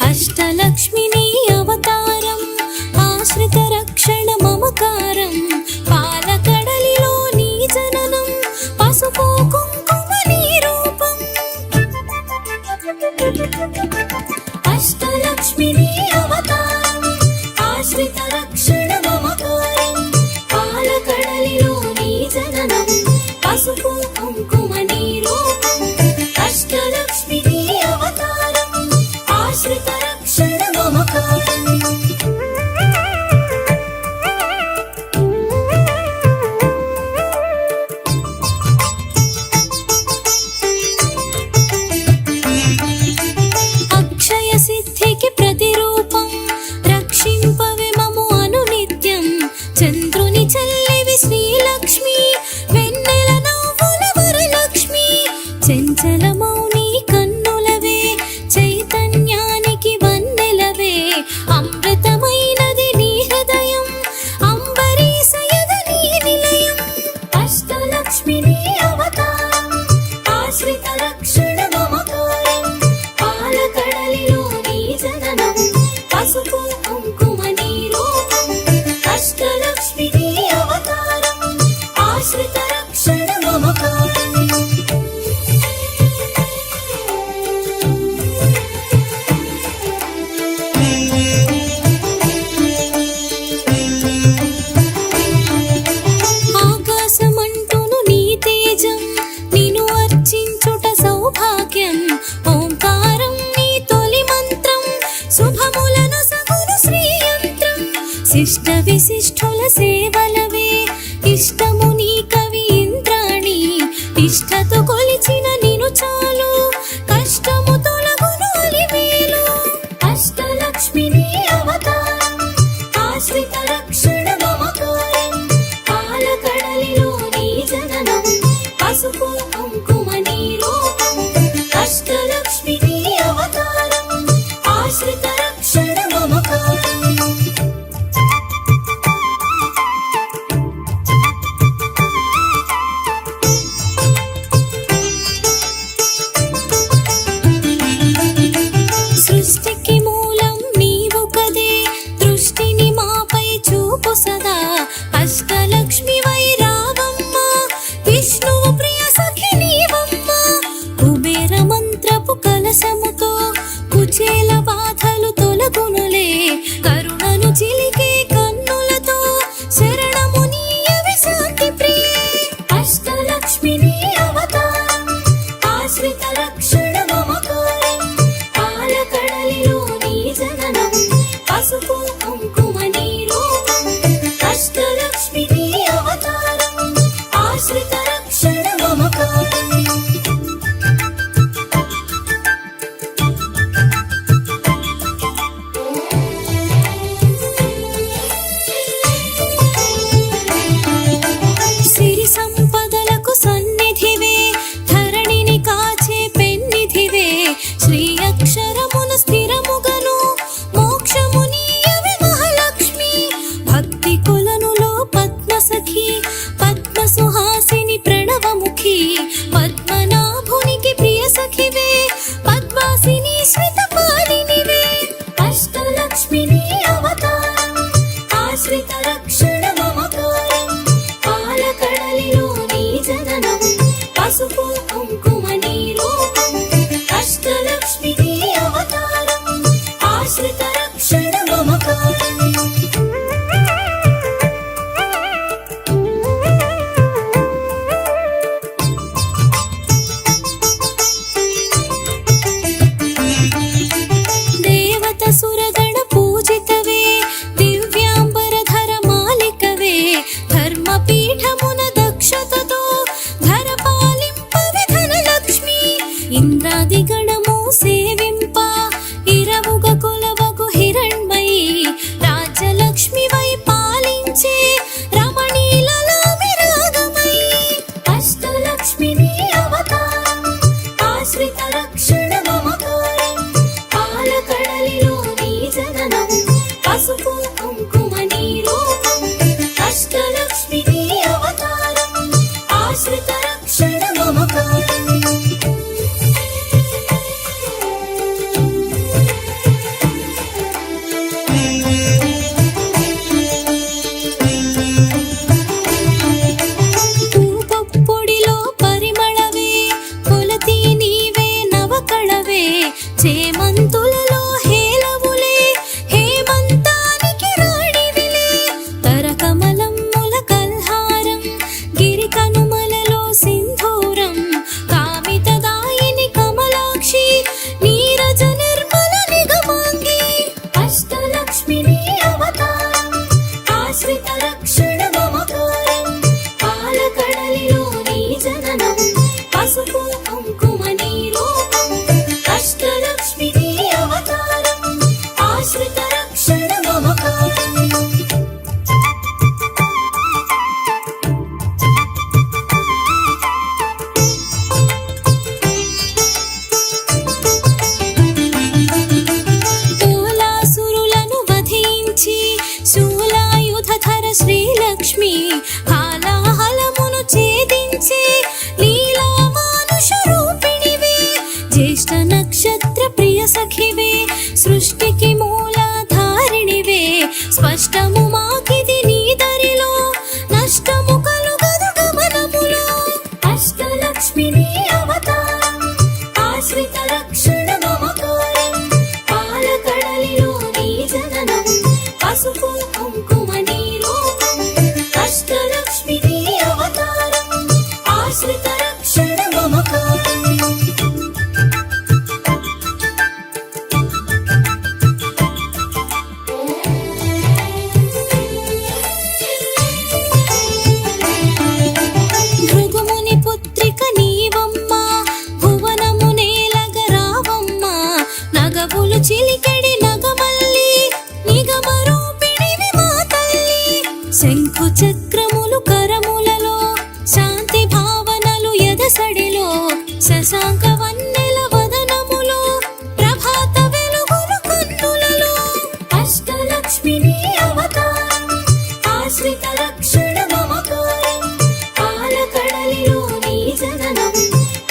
అష్టలక్ష్మిని అవతారం ఆశ్రిత రక్షణ మమకారం పాలకడలిలో నీ జననం పసుపు కుంకుమ నీ రూపం అష్టలక్ష్మిని అవతారం ఆశ్రిత రక్షణ మమకారం పాలకడలిలో నీ జననం పసుపు కుంకుమ నీ రూపం అష్టలక్ష్మిని అవతారం ఆశ్రిత రక్షణ మమకారం అక్షయ సిద్ధికి ప్రతిరూపం రక్షింపవే మము అనునిత్యం చంద్రుని చెల్లివి శ్రీలక్ష్మి వెన్నెల నవ్వుల వరలక్ష్మి చెంచల మౌని కన్నులవే చైతన్యానికి వన్నెలవే అమృతమైనది నీ హృదయం అంబరీషయద నీ నిలయం అష్టలక్ష్మిని అవతారం ఆశ్రిత రక్షణ మమకారం పాలకడలిలో నీ జననం పసుపు కుంకుమ నీ రూపం అష్టలక్ష్మిని అవతారం ఆశ్రిత రక్షణ మమకారం ఆకాశమంటును నీ తేజం నిన్ను అర్చించుట సౌభాగ్యం ఓంకారం నీ తొలి మంత్రం శుభములను సగును శ్రీయంత్రం శిష్ట విశిష్టుల సేవలవే ఇష్టము నీ కవి ఇంద్రాణి నిష్ఠతో కొలిచిన నిను చాలు కష్టము తొలగును అలివేలు అష్టలక్ష్మిని అవతారం ఆశ్రిత రక్షణ మమకారం పాలకడలిలో నీ జననం పసుపు కుంకుమ నీ రూపం అష్టలక్ష్మిని అవతారం ఆశ్రిత రక్షణ మమకారం సృష్టికి మూలం నీవు కదే దృష్టిని మాపై చూపు సదా అష్టలక్ష్మి వై రావమ్మ విష్ణువు ప్రియ సఖి నీవమ్మ కుబేర మంత్రపు కలశముతో కుచేల బాధలు తొలగునులే కరుణను చిలికే కన్నులతో శరణము నీయవి శాంతి ప్రియే అష్టలక్ష్మిని అవతారం ఆశ్రిత రక్షణ మమకారం పాలకడలిలో నీ జననం పసుపు కుంకుమ నీ రూపం అష్టలక్ష్మిని అవతారం ఆశ్రిత రక్షణ మమకారం సిరి సంపదలకు సన్నిధివే ధరణిని కాచే పెన్నిధివే శ్రీ అక్షరమున స్థిరముగను మోక్షము నీయవే మహాలక్ష్మి భక్తి కులనులో పద్మ సఖి పద్మ సుహాసిని ప్రణవముఖి పద్మనాభునికి ప్రియ సఖివే పద్మాసిని శ్రితపాలినివే అష్టలక్ష్మిని అవతారం ఆశ్రిత రక్షణ మమకారం పాలకడలిలో నీ జననం పసుపు కుంకుమ నీ రూపం అష్టలక్ష్మిని అవతారం ఆశ్రిత రక్షణ మమకారం దేవత సురగణ పూజితవే దివ్యాంబరధర మాలికవే ధర్మపీఠమున దక్షతతో ధర పాలింపవే ధనలక్ష్మి ఇంద్రాది గణము సేవింప ఇరవుగ కొలవగు హిరణ్మయి రాజ్యలక్ష్మి వై పాలించే రమణీలలామి రాగమయి అష్టలక్ష్మిని అవతారం ఆశ్రిత రక్షణ మమకారం పాలకడలిలో నీ జననం పసుపు శ్రీలక్ష్మి హాలాహలమును ఛేదించే లీలా మానుష రూపిణివే జ్యేష్ఠ నక్షత్ర ప్రియ సఖివే సృష్టికి మూలాధారిణివే స్పష్టము మాకిది నీ దరిలో నష్టము కలుగదు గమనములో అష్టలక్ష్మి నీ అవతారం ఆశ్రిత రక్షణ మమకారం పాలకడలిలో నీ జననం పసుపు కుంకుమ నీ రూపం అష్టలక్ష్మి నీ అవతారం ఆశ్రిత రక్షణ మమకారం భృగుముని పుత్రిక నీవమ్మ భువనము నేలగ రావమ్మ నగవులు చిలికెడి నగమల్లి నిగమ రూపిణివి మా తల్లి శంఖు చక్రములు కరములలో శాంతి భావనలు ఎదసడిలో శశాంక వన్నెల వదనములో ప్రభాత వెలుగులు కన్నులలో అష్టలక్ష్మి నీ అవతారం ఆశ్రిత రక్షణ మమకారం పాలకడలిలో నీ జననం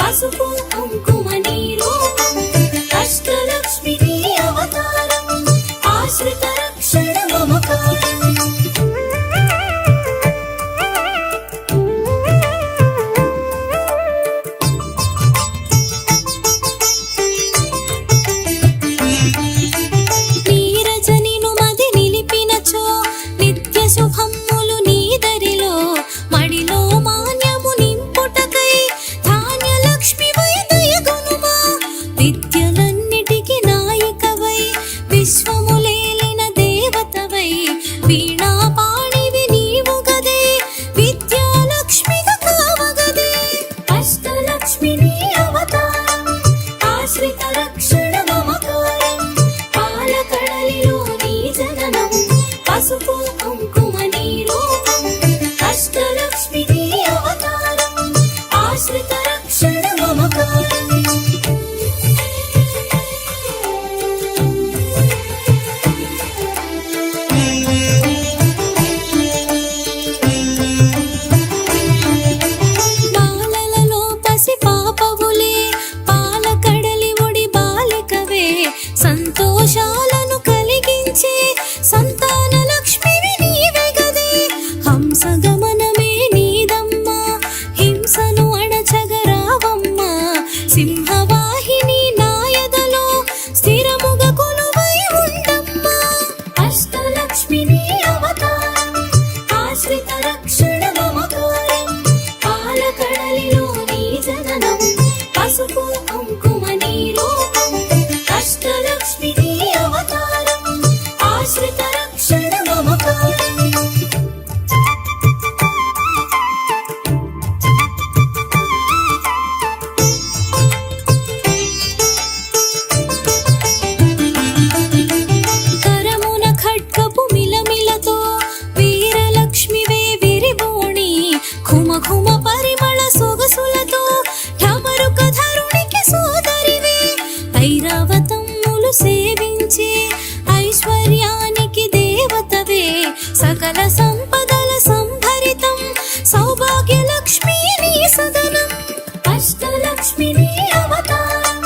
పసుపు కుంకుమ నీ రూపం అష్టలక్ష్మి నీ అవతారం ఆశ్రిత రక్షణ మమకారం నీరజనిను మది నిలిపినచో నిత్య శుభమ్ములు నీ దరిలో మడిలో మాన్యము నింపుటకై ధాన్యలక్ష్మివై దయగొనుమా విద్యలన్నిటికి నాయికవై విశ్వములేలిన దేవతవై వీణా పాణివి నీవు గదే విద్యాలక్ష్మిగా కావగదే అష్టలక్ష్మి నీ అవతారం ఆశ్రిత రక్షణ మమకారం పాలకడలిలో నీ జననం పసుపు కుంకుమ నీ రూపం అష్టలక్ష్మి నీ అవతారం ఆశ్రిత రక్షణ మమకారం బాలలలో పసి పాపవులే పాలకడలి ఒడి బాలికవే సంతోషాలను కలిగించే సంతాన లక్ష్మివి నీవే గదే హంస గమనమే నీదమ్మా హింసను అణచగరావమ్మ సింహవాహిని నాయదలో స్థిరముగ కొలువై ఉండమ్మా అష్టలక్ష్మి నీ అవతారం ఆశ్రిత రక్షణ మమకారం పాలకడలిలో నీ జననం పసుపు కుంకుమ నీ రూపం అష్టలక్ష్మి నీ అవతారం ఆశ్రిత రక్షణ మమకారం కరమున ఖడ్గపు మిలమిలతో వీరలక్ష్మివే విరిబోణి ఘుమ ఘుమ పరిమళ సొగసులతో ఢమరుక ధరునికి సోదరివే ఐరావతమ్ములు సేవించే ఐశ్వర్యానికి దేవతవే సకల సంపదల సంభరితం సౌభాగ్యలక్ష్మి నీ సదనం అష్టలక్ష్మి నీ అవతారం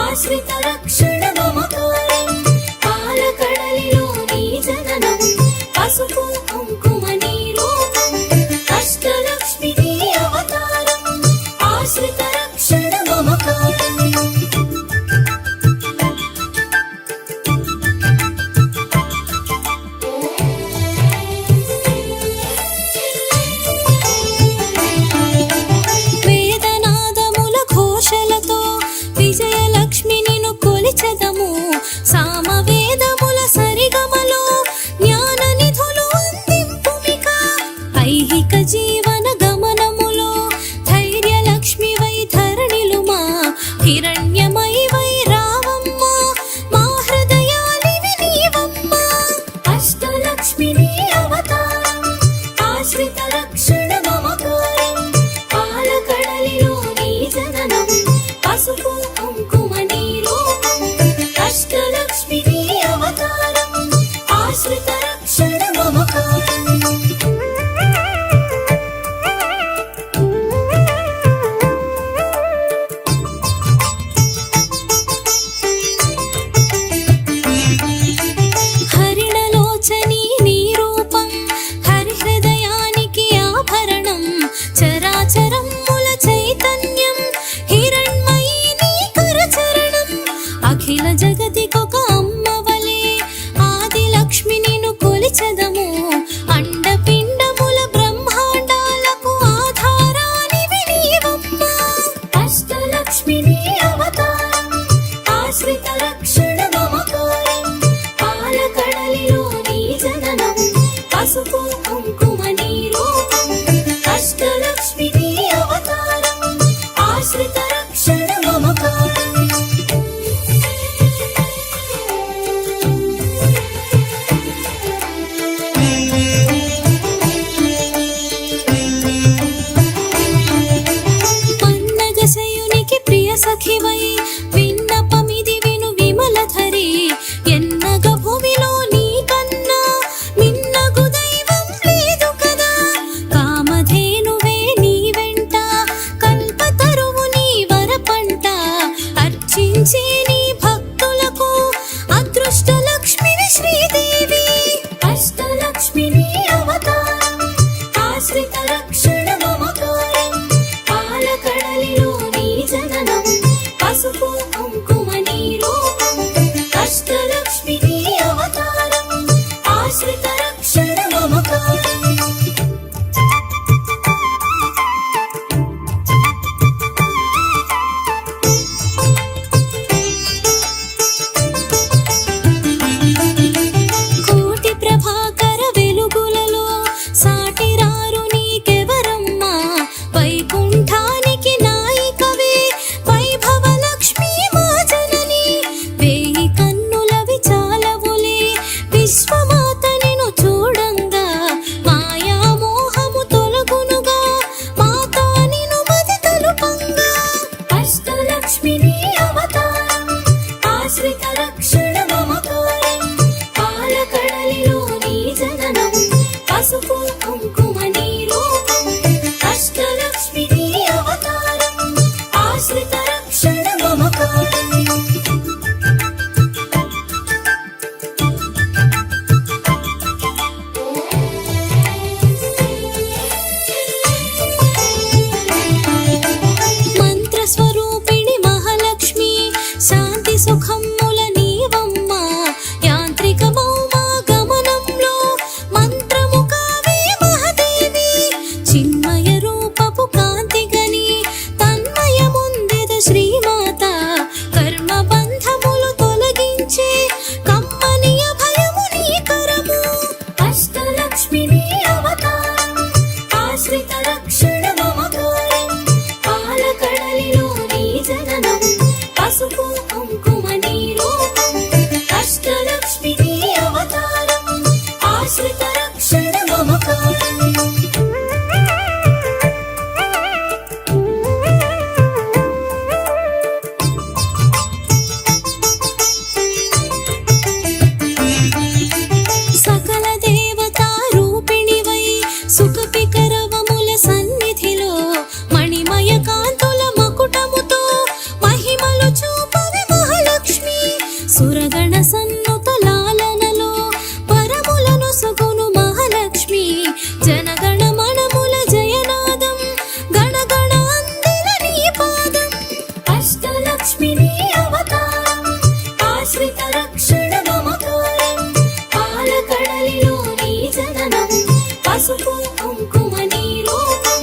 ఆశ్రిత రక్షణ మమకారం పాలకడలిలో నీ జననం పసుపు కుంకుమ నీ రూపం అష్టలక్ష్మి నీ అవతారం ఆశ్రిత రక్షణ మమకారం వేదనాదముల ఘోషలతో విజయలక్ష్మి నిన్ను కొలిచెదము సామవేదముల సరిగమలో జ్ఞాన నిధులు అందింపుమిక ఐహిక జీవన గమనములో ధైర్యలక్ష్మివై ధరణిలుమా హిరణ్యమై వై రావమ్మ మా హృదయాలివి నీవమ్మ అష్టలక్ష్మి నీ అవతారం ఆశ్రిత రక్షణ మమకారం పాలకడలిలో నీ జననం పసుపు కుంకుమ నీ రూపం అష్టలక్ష్మి నీ అవతారం ఆశ్రిత రక్షణ మమకారం ఆశ్రిత రక్షణ మమకారం. కోటి ప్రభాకర వెలుగులలో సాటిరారు నీకెవరమ్మా, వైకుంఠానికి నాయికవే వైభవ లక్ష్మీ మా జనని. వేయి కన్నులవి చాలవులే విశ్వమాత నిన్ను చూడంగా, మాయా మోహము తొలగునుగా మాతా నిన్ను మది తలుపంగా. అష్టలక్ష్మి నీ అవతారం ఆశ్రిత రక్షణ మమకారం. పాలకడలిలో నీ జననం పసుపు కుంకుమ నీ రూపం. అష్టలక్ష్మి నీ అవతారం ఆశ్రిత రక్షణ మమకారం. మంత్రస్వరూపిణి మహాలక్ష్మి శాంతి సుఖముల నీవమ్మ. యాంత్రిక భౌమా గమనంలో మంత్రము కావే మహాదేవి. చిన్మయ రూపపు కాంతిగని తన్మయముందెద శ్రీమాత. కర్మ బంధములు తొలగించే కమ్మని అభయము నీ కరము. అష్టలక్ష్మి నీ అవతారం ఆశ్రిత రక్షణ మమకారం. పాలకడలిలో నీ జననం పసుపు కుంకుమ నీ రూపం. అష్టలక్ష్మి నీ అవతారం ఆశ్రిత రక్షణ మమకారం. సకల దేవతా రూపిణివై సుఖపికరవముల సన్నిధిలో మణిమయ కాంతుల మకుటముతో మహిమలు చూపవి మహాలక్ష్మి. సురగణ సన్నుత లాలనలో పరములను సగును మహాలక్ష్మి. జనగణ మనముల జయనాదం గణగణ అందిన నీ పాదం. అష్టలక్ష్మి నీ అవతారం ఆశ్రిత రక్షణ మమకారం. పాలకడలిలో నీ జననం పసుపు కుంకుమ నీ రూపం.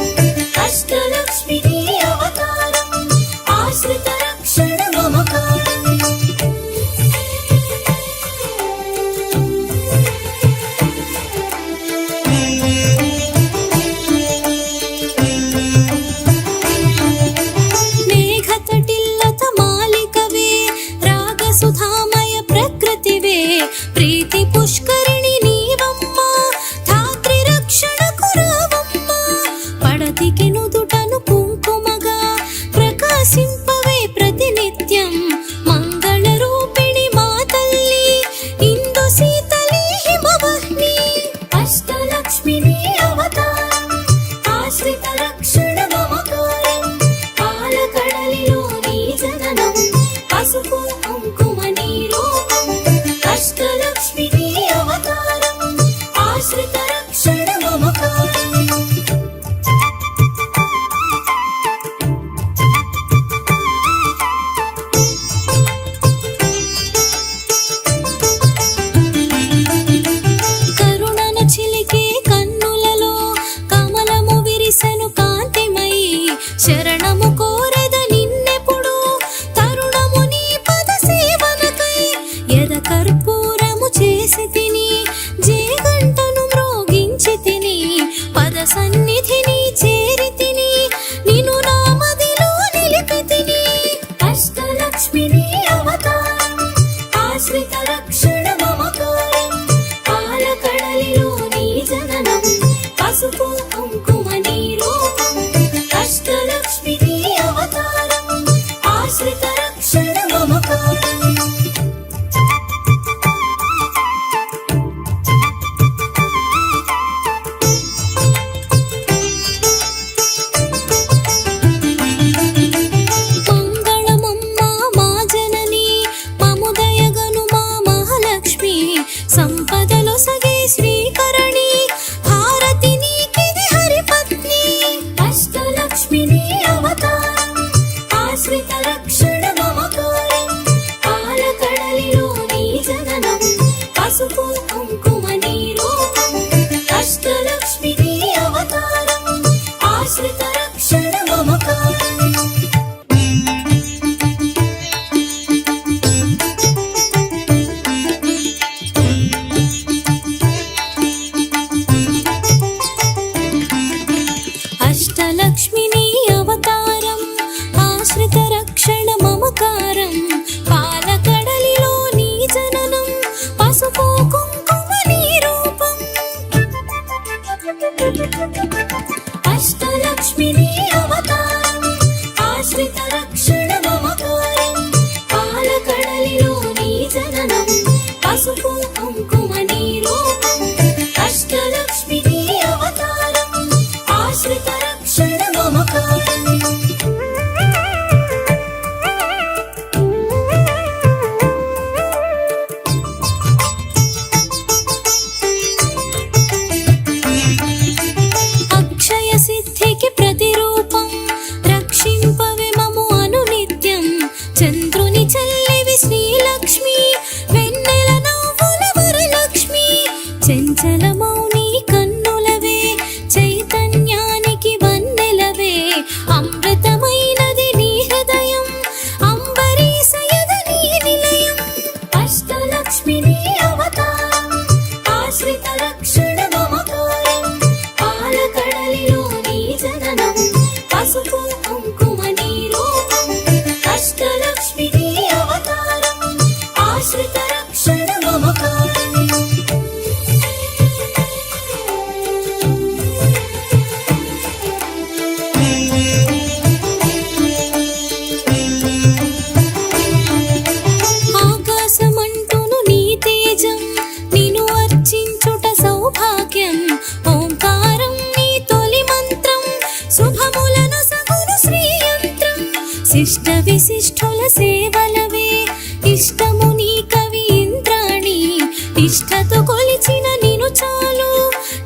అష్టలక్ష్మి నీ అవతారం ఆశ్రిత రక్షణ మమకారం. మేఘతటిల్లత మాలికవే రాగసుధామయ ప్రకృతివే. ప్రీతి పుష్కరిణి నీవమ్మ ధాత్రి రక్షణకు రావమ్మ. పడతికి నుదుటను కుంకుమగా ప్రకాశింపవే ప్రతినిత్యం. మంగళ రూపిణి మా తల్లి ఇందు శీతలి హిమవహ్ని. అష్టలక్ష్మి నీ అవతారం ఆశ్రిత రక్షణ మమకారం. పాలకడలిలో నీ జననం పసుపు కుంకుమ నీ రూపం. అష్టలక్ష్మి నీ అవతారం ఆశ్రిత రక్షణ మమకారం. కరుణను చిలికే కన్నులలో కమలము విరిసెను కాంతిమయి. శరణము కోరెద నిన్నెప్పుడు తరుణము నీ పద సేవనకై. ఎద కర్పూరము చేసి తిని జేగంటను మ్రోగించి తిని పద సన్నిధిని చేరి తిని నిన్ను నా మదిలో నిలిపి తిని. అష్టలక్ష్మి నీ అవతారం ఆశ్రిత రక్షణ మమకారం. పాలకడలిలో నీ జననం పసుపు కుంకుమ నీ రూపం. అష్టలక్ష్మి నీ అవతారం ఆశ్రిత రక్షణ మమకారం. మంగళమమ్మ మా జనని మముదయగను మా మహాలక్ష్మి. సంపదలో సగే శ్రీకరణి హారతి నీకిది చెంచలమౌని కన్నులవే చైతన్యానికి వన్నెలవే అమృతమైనది నీ హృదయం అంబరీషయద నీ నిలయం అష్టలక్ష్మి నీ అవతారం ఆశ్రిత రక్షణ మమకారం పాలకడలిలో నీ జననం పసుపు కుంకుమ నీ రూపం అష్టలక్ష్మి నీ అవతారం ఆశ్రిత రక్షణ మమకారం ఆకాశమంటును నీ తేజం నిన్ను అర్చించుట సౌభాగ్యం ఓంకారం నీ తొలి మంత్రం శుభములను సగును శ్రీయంత్రం శిష్ట విశిష్టుల సేవలవే ఇష్టము నీ కవి ఇంద్రాణి నిష్ఠతో కొలిచిన నిను చాలు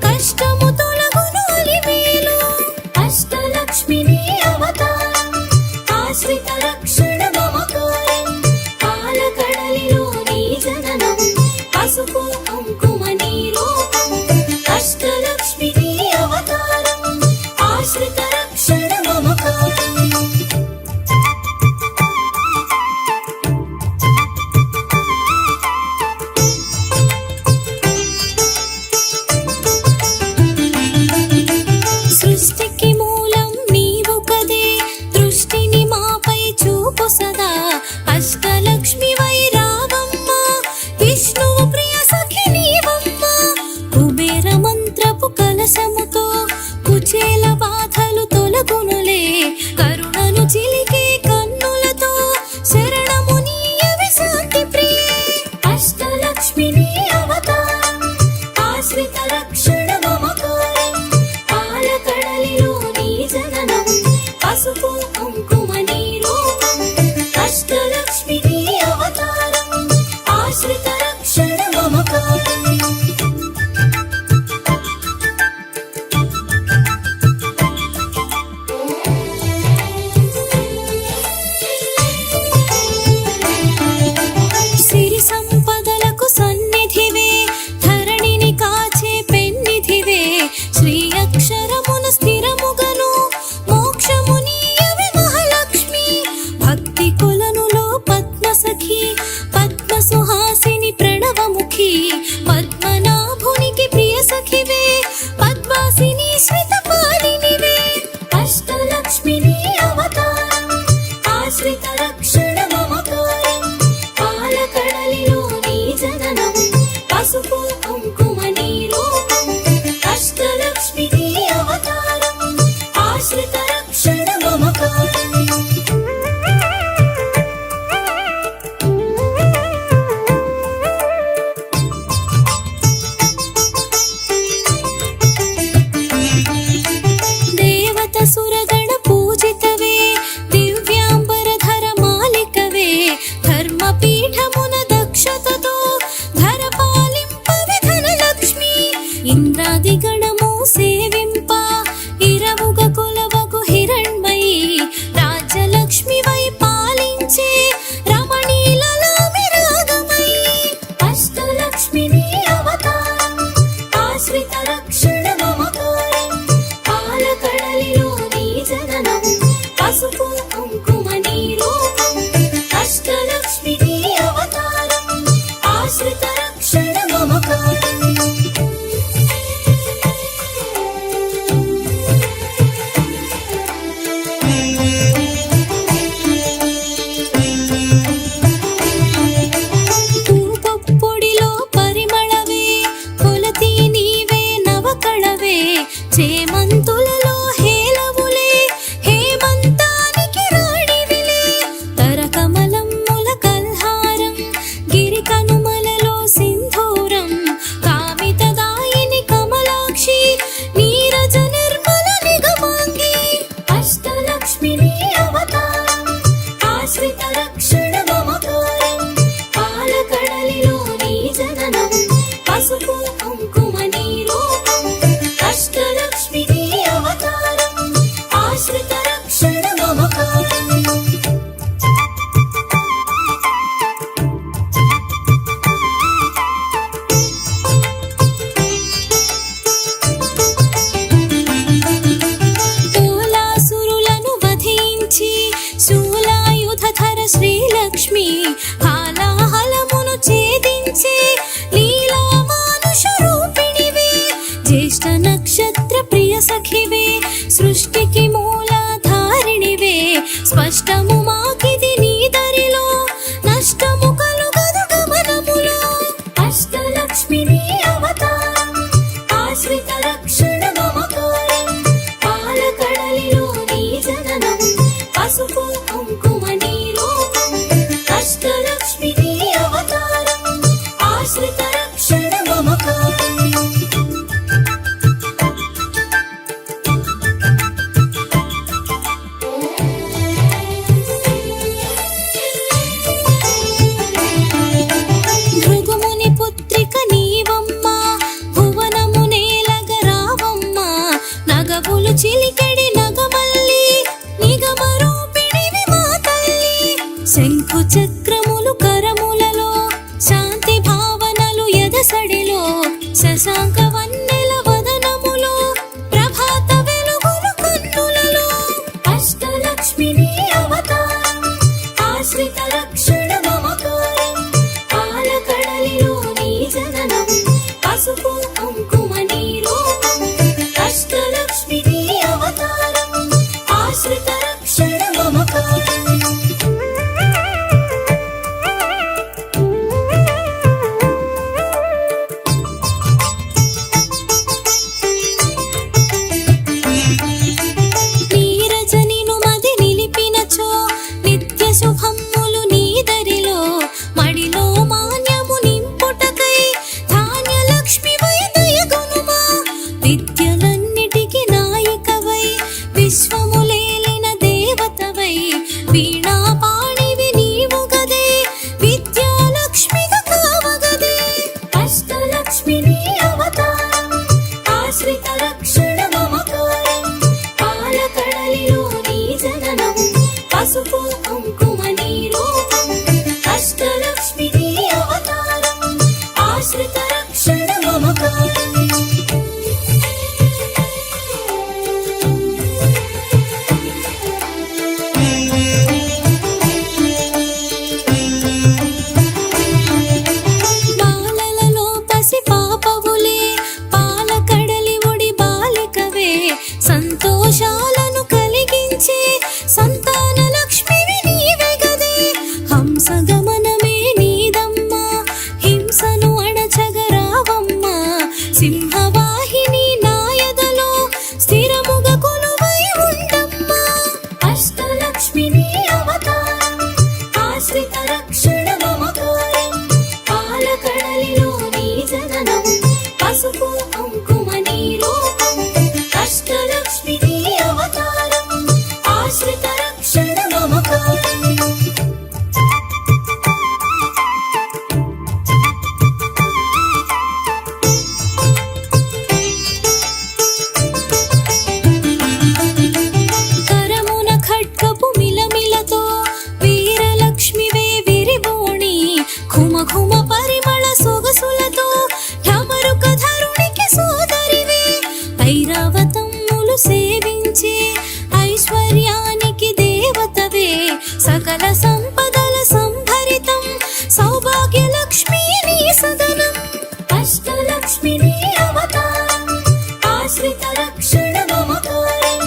కష్టము తొలగును అలివేలు అష్టలక్ష్మి నీ అవతారం ఆశ్రిత రక్షణ మమకారం పాలకడలిలో నీ జననం పసుపు కుంకుమ నీ రూపం అష్టలక్ష్మి నీ అవతారం ఆశ్రిత రక్షణ మమకారం సృష్టికి మూలం నీవు కదే దృష్టిని మాపై చూపు సదా అష్టలక్ష్మి వై రావమ్మ విష్ణువు ప్రియ సఖి నీవమ్మ కుబేర మంత్రపు కలశముతో కుచేల బాధలు తొలగునులే కరుణను చిలికే కన్నులతో శరణము నీయవి శాంతి ప్రియే అష్టలక్ష్మి నీ అవతారం ఆశ్రిత రక్షణ మమకారం పాలకడలిలో నీ జననం పసుపు కుంకుమ నీ రూపం అష్టలక్ష్మి నీ అవతారం ఆశ్రిత రక్షణ మమకారం సిరి సంపదలకు సన్నిధివే ధరణిని కాచే పెన్నిధివే శ్రీ అక్షరమున స్థిరముగను మోక్షము నీయవే మహాలక్ష్మి భక్తి కొలనులో పద్మ సఖి పద్మ సుహాసిని ప్రణవముఖి పద్మనాభునికి ప్రియ సఖివే పద్మాసిని శ్రితపాలినివే అష్టలక్ష్మి నీ అవతారం ఆశ్రిత రక్షణ మమకారం పాలకడలిలో నీ జననం పసుపు కుంకుమ నీ రూపం అష్టలక్ష్మి నీ అవతారం ఆశ్రిత రక్షణ మమకారం దేవత సురగణ పూజితవే దివ్యాంబరధర మాలికవే ధర్మపీఠమున దక్షతతో ధర పాలింపవే ధనలక్ష్మి ఇంద్రాది గణము సేవింప ఇరవుగ కులవగు హిరణ్మయి రాజ్యలక్ష్మి వై పాలించే రమణీలలామి రాగమయి అష్టలక్ష్మి నీ అవతారం ఆశ్రిత రక్షణ మమకారం పాలకడలిలో నీ జననం పసుపు కుంకుమ నీ రూపం అష్టలక్ష్మి నీ అవతారం ఆశ్రిత రక్షణ మమకారం పూపొడిలో పరిమళవే కొలతి నీవే నవక శశాంక వన్నెల వదనములో ప్రభాత వెలుగులు కన్నులలో అష్టలక్ష్మిని అవతారం ఆశ్రిత రక్షణ మమకారం పాలకడలిలో నీ జననం పసుపు కుంకుమ నీ రూపం అష్టలక్ష్మిని అవతారం ఆశ్రిత రక్షణ మమకారం శుభమ్ములు నీదరిలో మడిలో మాన్యము నింపుటకై ధాన్యలక్ష్మి వై దయగొనుమా విద్యలన్నిటికి నాయకవై విశ్వములేలిన దేవతవై వీణా పాణివి నీవు గదే విద్యాలక్ష్మిగా కావగదే అష్టలక్ష్మిని అవతారం ఆశ్రిత రక్షణ మమకారం పాలకడలిలో నీ జననం పసుపు కుంకుమ నీ రూపం అష్టలక్ష్మిని అవతారం ఆశ్రిత రక్షణ మమకారం బాలలలో పసి పాపవులే పాలకడలి ఒడి బాలికవే సంతోషాలను కలిగించే సంతాన లక్ష్మివి నీవే గదే హంసగమనమే నీదమ్మా హింసను అణచగరావమ్మ సింహవాహిని నాయదలో స్థిరముగా కొలువై ఉండమ్మా అష్టలక్ష్మిని అవతారం ఆశ్రిత రక్షణ మమకారం పాలకడలిలో నీ జననం పసుపు కుంకుమ నీ రూపం అష్టలక్ష్మిని అవతారం ఆశ్రిత రక్షణ మమకారం కరమున ఖడ్గపు మిలమిలతో వీరలక్ష్మివే విరిబోణి ఘుమ ఘుమ పరిమళ సొగసులతో ఢమరుక ధరునికి సోదరివే ఐరావతమ్ములు సేవించే ఐశ్వర్యానికి దేవతవే సకల సంపదల సంభరితం సౌభాగ్యలక్ష్మి నీ సదనం అష్టలక్ష్మిని అవతారం ఆశ్రిత రక్షణ మమకారం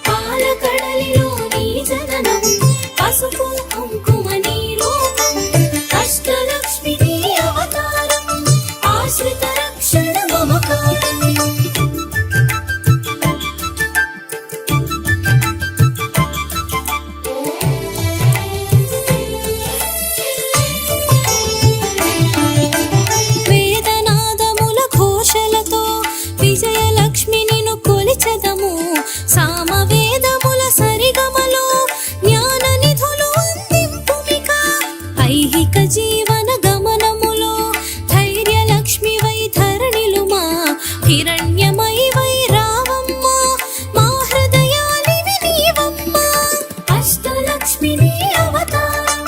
పాలకడలిలో నీ జననం పసుపు కుంకుమ నీ రూపం అష్టలక్ష్మిని అవతారం ఆశ్రిత రక్షణ మమకారం వేదనాదముల ఘోషలతో విజయలక్ష్మి నిన్ను కొలిచెదము సామవేదముల సరిగమలో జ్ఞాన నిధులు అందింపుమిక ఐహిక జీవన గమనములో ధైర్యలక్ష్మి వై ధరణిలుమా హిరణ్యమై వై రావమ్మ మా హృదయాలివి నీవమ్మ అష్టలక్ష్మిని అవతారం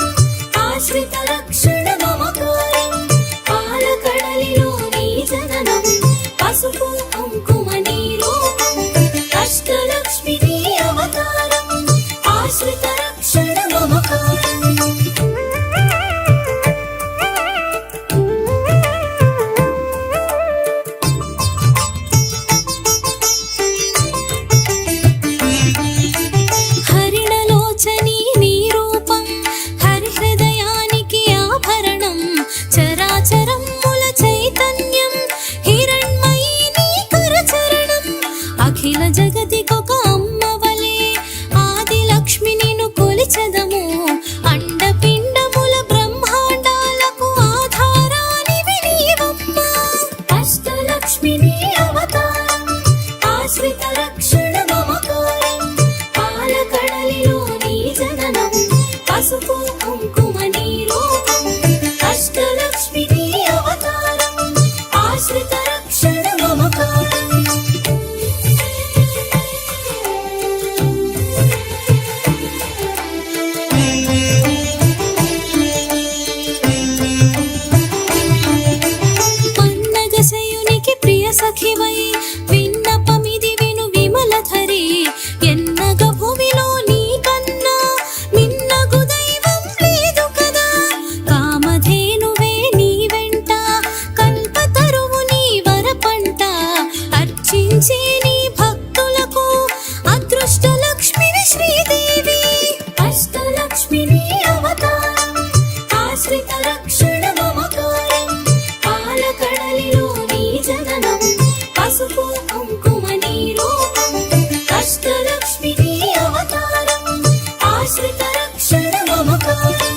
ఆశ్రిత రక్షణ మమకారం పాలకడలిలో నీ జననం పసుపు కుంకుమ నీ రూపం అష్టలక్ష్మిని అవతారం ఆశ్రిత రక్షణ మమకారం హరిణలోచని నీ రూపం హరిహృదయానికి ఆభరణం చరాచరముల చైతన్యం హిరణ్మయీ నీ కరచరణం అఖిల జగతికొక అమ్మవలే ఆదిలక్ష్మి నిన్ను కొలిచెదము అండపిండముల బ్రహ్మాండాలకు ఆధారానివి నీవమ్మ అష్టలక్ష్మిని అవతారం ఆశ్రిత రక్షణ మమకారం పాలకడలిలో నీ జననం పసుపు కుంకుమ నీ రూపం అష్టలక్ష్మిని అవతారం ఆశ్రిత రక్షణ మమకారం పన్నగశయునికి పసుపు కుంకుమ నీ రూపం అష్టలక్ష్మి నీ అవతారం ఆశ్రిత రక్షణ మమకారం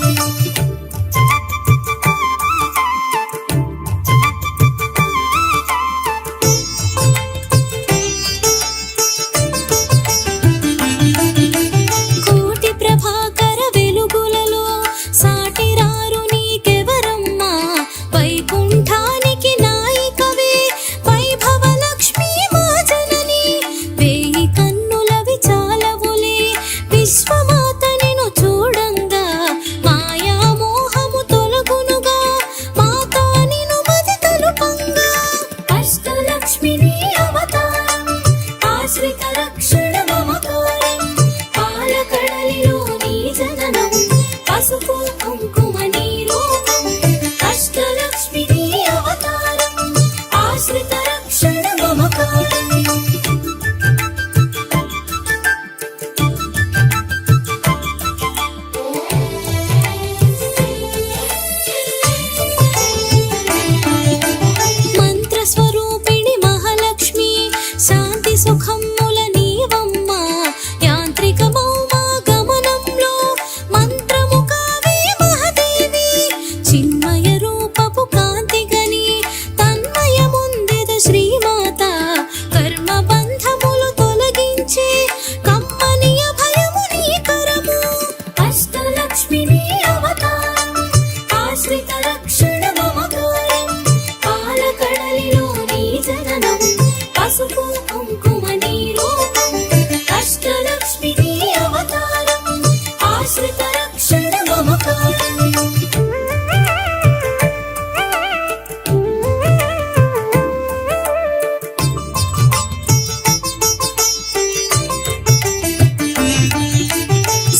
కోటి ప్రభాకర వెలుగులలో సాటిరారు నీకెవరమ్మా వైకుంఠానికి నాయికవే వైభవ లక్ష్మీ మా జనని వేయి కన్నులవి చాలవులే విశ్వమాత నిన్ను చూడంగా మాయా మోహము తొలగునుగా మాతా నిన్ను మది తలుపంగా అష్టలక్ష్మి నీ అవతారం ఆశ్రిత రక్షణ మమకారం పాలకడలిలో నీ జననం పసుపు కుంకుమ నీ రూపం అష్టలక్ష్మి నీ అవతారం ఆశ్రిత రక్షణ మమకారం మంత్రస్వరూపిణి మహాలక్ష్మి శాంతి సుఖముల నీవమ్మ యాంత్రిక భౌమా గమనంలో మంత్రము కావే మహాదేవి చిన్మయ రూపపు కాంతి గని తన్మయముందెద శ్రీమాత కర్మ బంధములు తొలగించే కమ్మని అభయము నీ కరము అష్టలక్ష్మి నీ అవతారం ఆశ్రిత రక్షణ మమకారం పాలకడలిలో నీ జననం పసుపు కుంకుమ నీ రూపం అష్టలక్ష్మి నీ అవతారం ఆశ్రిత రక్షణ మమకారం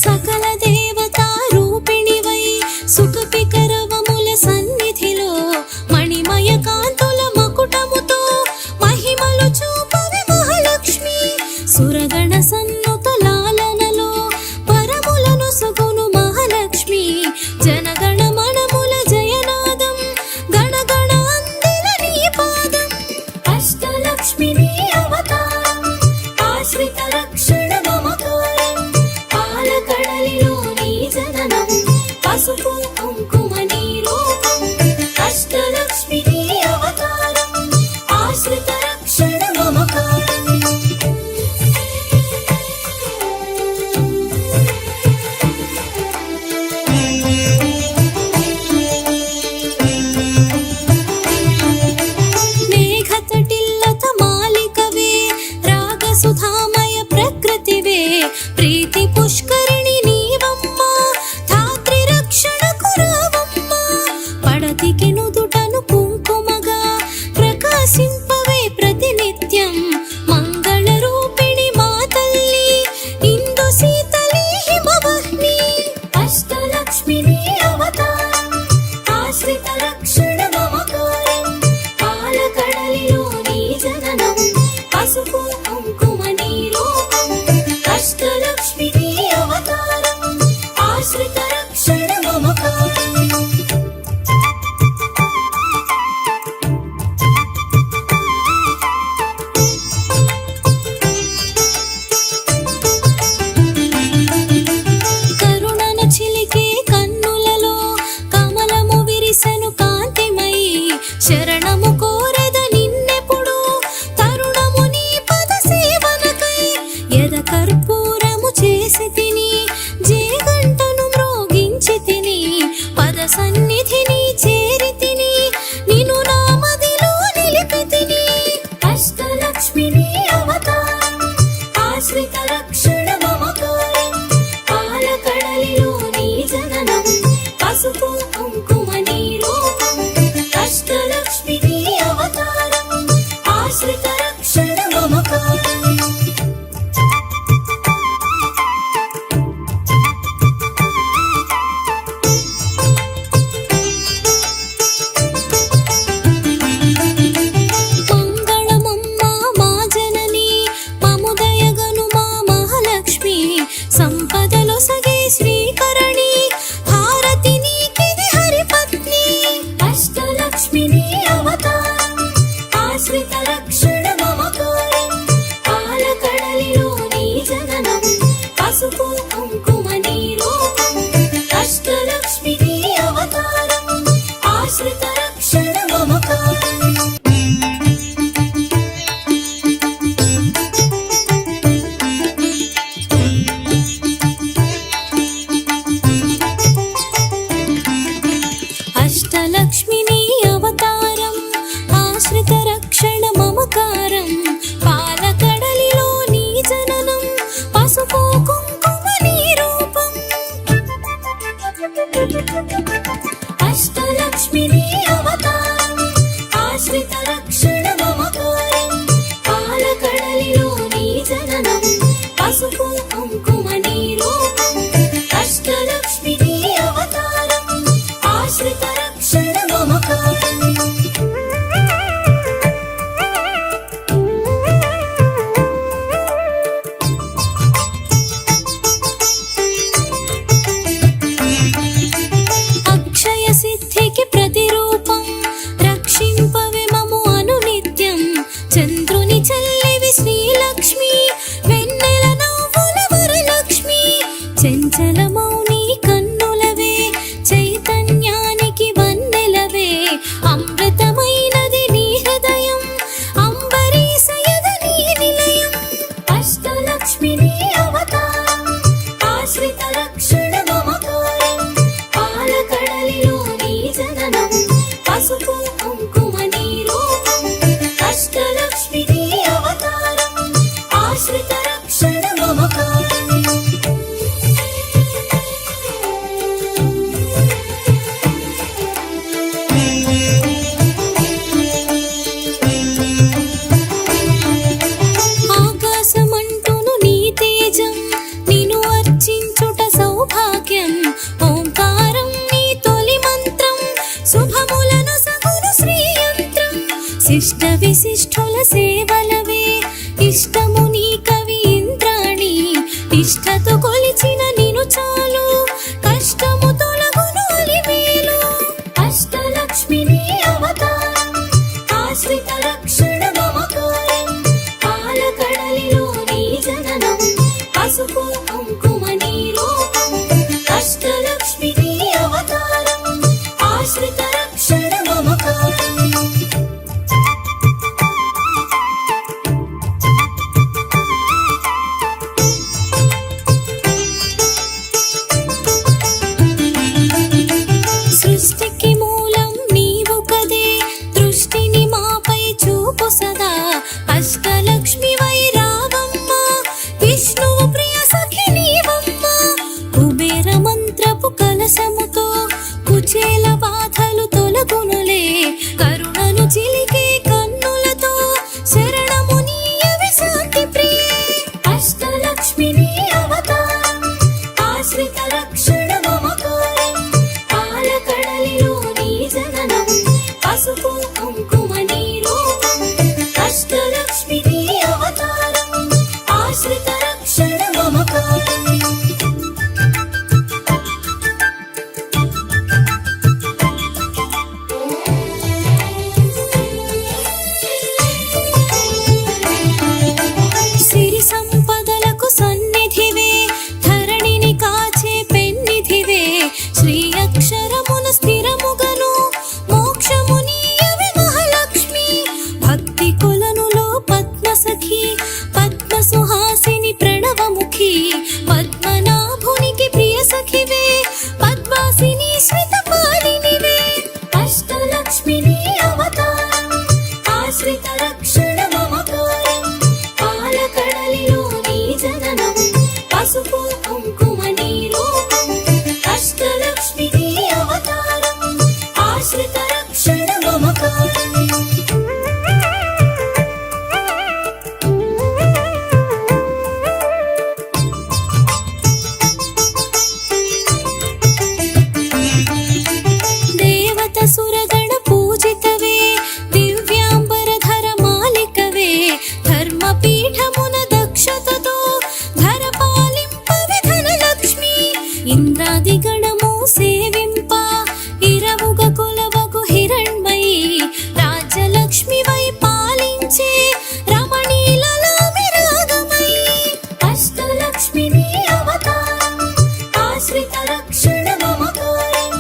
సకల దేవతా రూపిణివై సుఖపికరవముల సన్నిధిలో మణిమయ కాంతుల మకుటముతో మహిమలు చూపవి మహాలక్ష్మి సురగణ సన్నుత లాలనలో పరములను సుగును మహాలక్ష్మి జనగణ మనముల జయనాదం గణగణ అందిన నీ పాదం అష్టలక్ష్మి నీ అవతారం ఆశ్రిత రక్షణ మమకారం పాలకడలిలో నీ జననం పసుపు కుంకుమ నీ రూపం అష్టలక్ష్మి నీ అవతారం ఆశ్రిత రక్షణ మమకారం మేఘతటిల్లత మాలికవే రాగసుధామయ ప్రకృతివే ప్రీతి పుష్కరిణి నీవమ్మ ధాత్రి రక్షణకు రావమ్మ పడతికి నుదుటను కుంకుమగా ప్రకాశింపవే ప్రతినిత్యం మంగళ రూపిణి మా తల్లి ఇందు శీతలి హిమవహ్ని అష్టలక్ష్మి నీ అవతారం ఆశ్రిత రక్షణ మమకారం పాలకడలిలో నీ జననం పసుపు కుంకుమ నీ రూపం అష్టలక్ష్మి నీ అవతారం ఆశ్రిత రక్షణ మమకారం కరుణన చిలికే కన్నులలో కమలము విరిసెను కాంతిమయి శరణము కోరెద నిన్నెప్పుడు తరుణము నీ పద సేవనకై ఎద కర్పూరము చేసి తిని జేగంటను మ్రోగించి తిని పద సన్నిధిని చేరి తిని నిన్ను నా మదిలో నిలిపి తిని అష్టలక్ష్మి నీ అవతారం ఆశ్రిత రక్షణ మమకారం పాలకడలిలో నీ జననం పసుపు కుంకుమ నీ రూపం అష్టలక్ష్మి నీ అవతారం ఆశ్రిత రక్షణ మమకారం మంగళమమ్మ మా జనని మముదయగను మా మహాలక్ష్మి సంపదలో సగే శ్రీకరణి హారతి నీకిది హరిపత్ని అష్టలక్ష్మి నీ అవతారం ఆశ్రిత రక్షణ మమ వశిష్ఠుల సేవలవే ఇష్టము నీ కవి ఇంద్రాణి నిష్ఠతో కొలిచిన నిను చాలు కష్టము తొలగును అలివేలు అష్టలక్ష్మి నీ అవతారం ఆశ్రిత రక్షణ మమకారం పాలకడలిలో నీ జననం పసుపు కుంకుమ నీ రూపం అష్టలక్ష్మి నీ అవతారం ఆశ్రిత రక్షణ మమకారం సృష్టికి మూలం నీవు కదే దృష్టిని మాపై చూపు సదా అష్టలక్ష్మి వై రావమ్మ విష్ణువు ప్రియ సఖి నీవమ్మ కుబేర మంత్రపు కలశముతో కుచేల బాధలు తొలగునులే కరుణను చిలికే కన్నులతో శరణము నీయవి శాంతి ప్రియే అష్టలక్ష్మి నీ అవతారం ఆశ్రిత రక్షణ మమకారం పాలకడలిలో నీ జననం పసుపు కుంకుమ నీ రూపం అష్టలక్ష్మి నీ అవతారం ఆశ్రిత రక్షణ మమకారం సిరి సంపదలకు సన్నిధివే ధరణిని కాచే పెన్నిధివే శ్రీ అక్షరమున స్థిరముగను మోక్షము నీయవి మహాలక్ష్మి భక్తి కొలనులో పద్మ సఖి పద్మ సుహాసిని ప్రణవముఖి పద్మనాభునికి ప్రియ సఖివే పద్మాసిని శ్రితపాలినివే అష్టలక్ష్మి నీ అవతారం ఆశ్రిత రక్షణ మమకారం పాలకడలిలో నీ జననం పసుపు కుంకుమ నీ రూపం అష్టలక్ష్మి నీ అవతారం ఆశ్రిత రక్షణ మమకారం దేవత సురగణ పూజితవే దివ్యాంబరధర మాలికవే ధర్మపీఠమున దక్షతతో ధర పాలింపవే ధనలక్ష్మి ఇంద్రాది గణము సేవింప ఇరవుగ కొలవగు హిరణ్మయి రాజ్యలక్ష్మి వై పాలించే రమణీలలామి రాగమయి అష్టలక్ష్మి నీ అవతారం ఆశ్రిత రక్షణ మమకారం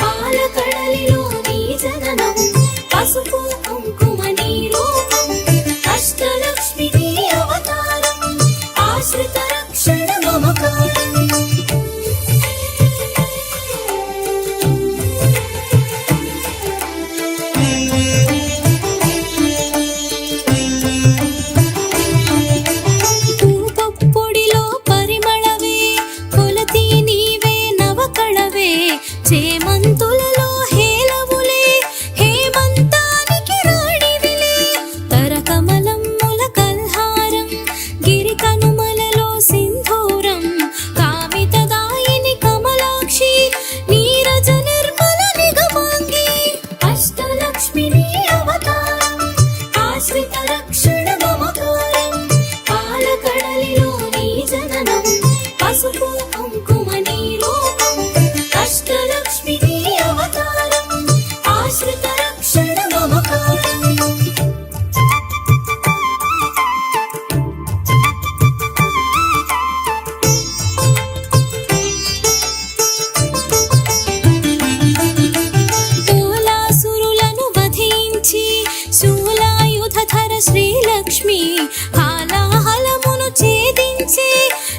పాలకడలిలో నీ జననం పసుపు కుంకుమ నీ రూపం అష్టలక్ష్మి నీ అవతారం ఆశ్రిత రక్షణ మమకారం పూపొడిలో పరిమళవే కొలతి నీవే నవకళవే చేమంతులలో హేలవులే హేమంతానికి రాణివిలే తరకమలమ్ముల కల్హారం గిరి కనుమలలో సింధూరం కామితదాయిని కమలాక్షి నీరజ నిర్మల నిగమాంగి అష్టలక్ష్మి నీ అవతారం ఆశ్రిత రక్షణ మమకారం పాలకడలిలో నీ జననం పసుపు కుంకుమ నీ రూపం అష్టలక్ష్మి నీ అవతారం ఆశ్రిత రక్షణ మమకారం తోలాసురులను వధించి శూలాయుధధర శ్రీలక్ష్మి హాలాహలమును ఛేదించే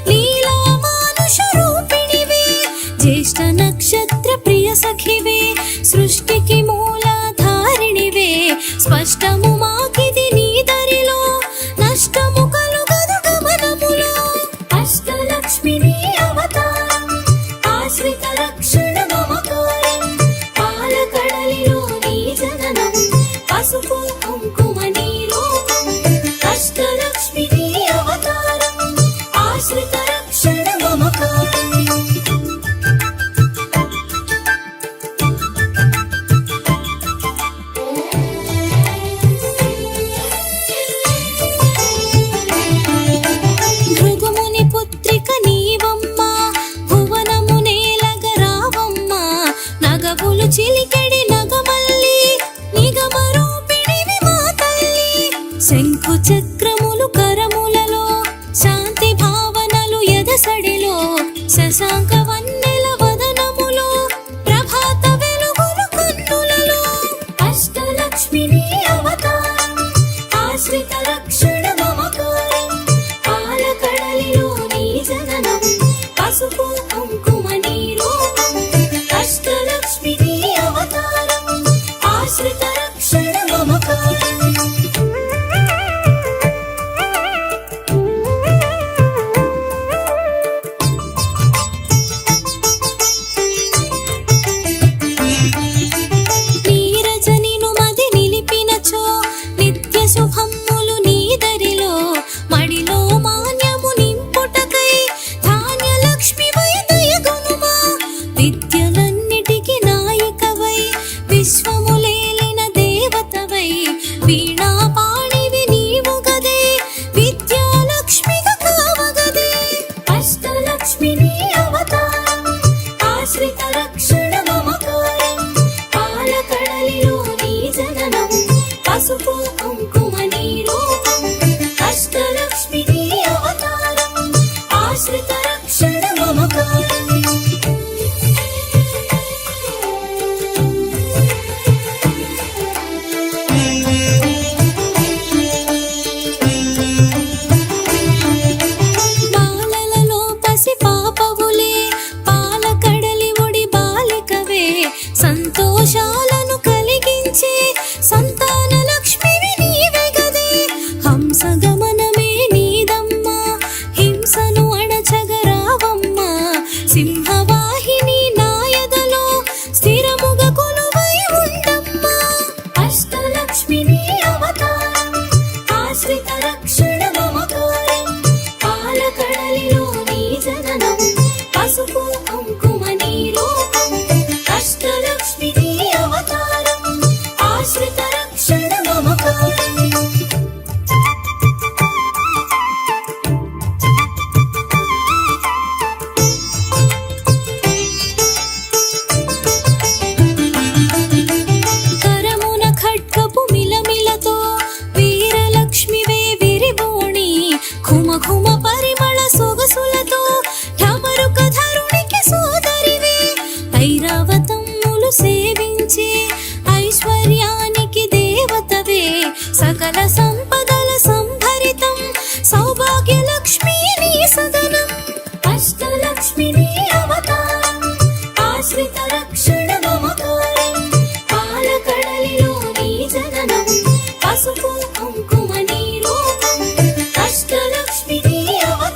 లీలా మానుష రూపిణివే జ్యేష్ఠ నక్షత్ర ప్రియ సఖివే సృష్టికి మూలాధారిణివే స్పష్టము మాకిది నీ దరిలో నష్టము కలుగదు గమనములో అష్టలక్ష్మి నీ అవతారం ఆశ్రిత రక్షణ మమకారం పాలకడలిలో నీ జననం పసుపు కుంకుమ నీ రూపం అష్టలక్ష్మి నీ శంఖు చక్రములు కరములలో, శాంతి భావనలు ఎదసడిలో, శశాంక వన్నెల వదనములో, ప్రభాత వెలుగులు కన్నులలో. అష్టలక్ష్మిని అవతారం, ఆశ్రిత రక్షణ మమకారం, పాలకడలిలో నీ జననం, పసుపు కుంకుమ నీ రూపం. అష్టలక్ష్మిని అవతారం, ఆశ్రిత రక్షణ మమకారం. నీరజనిను మది నిలిపినచో, నిత్య శుభమ్ములు నీదరిలో, మడిలో మాన్యము నింపుటకై, ధాన్యలక్ష్మివై దయగొనుమా. విద్యలన్నిటికి నాయికవై, విశ్వములేలిన దేవతవై, వీణా పాణివి నీవు గదే, విద్యాలక్ష్మిగా కావగదే. అష్టలక్ష్మిని అవతారం, ఆశ్రిత రక్షణ మమకారం, పాలకడలిలో నీ జననం, పసుపు కుంకుమ నీ రూపం. అష్టలక్ష్మిని అవతారం, ఆశ్రిత రక్షణ మమకారం. బాలలలో పసి పాపవులే, పాలకడలి ఒడి బాలికవే, సంతోషాలను కలిగించే సంతాన లక్ష్మివి నీవే గదే. హంస గమనమే నీదమ్మా, హింసను అణచగరావమ్మా, సింహవాహిని నాయదలో, స్థిరముగా కొలువై ఉండమ్మా. అష్టలక్ష్మిని అవతారం, ఆశ్రిత రక్షణ మమకారం, పాలకడలిలో నీ జననం, పసుపు కుంకుమ నీ రూపం. అష్టలక్ష్మిని అవతారం, ఆశ్రిత రక్షణ మమకారం. కరమున ఖడ్గపు మిలమిలతో, వీరలక్ష్మివే విరిబోణి, ఘుమ ఘుమ పరిమళ సొగసులతో, ఢమరుక ధరునికి సోదరివే. ఐరావతమ్ములు సేవించే, ఐశ్వర్యానికి దేవతవే, సకల సంపదల సంభరితం, సౌభాగ్యలక్ష్మి నీ సదనం. అష్టలక్ష్మిని అవతారం, ఆశ్రిత రక్షణ మమకారం, పాలకడలిలో నీ జననం, పసుపు కుంకుమ నీ రూపం. అష్టలక్ష్మిని అవతారం,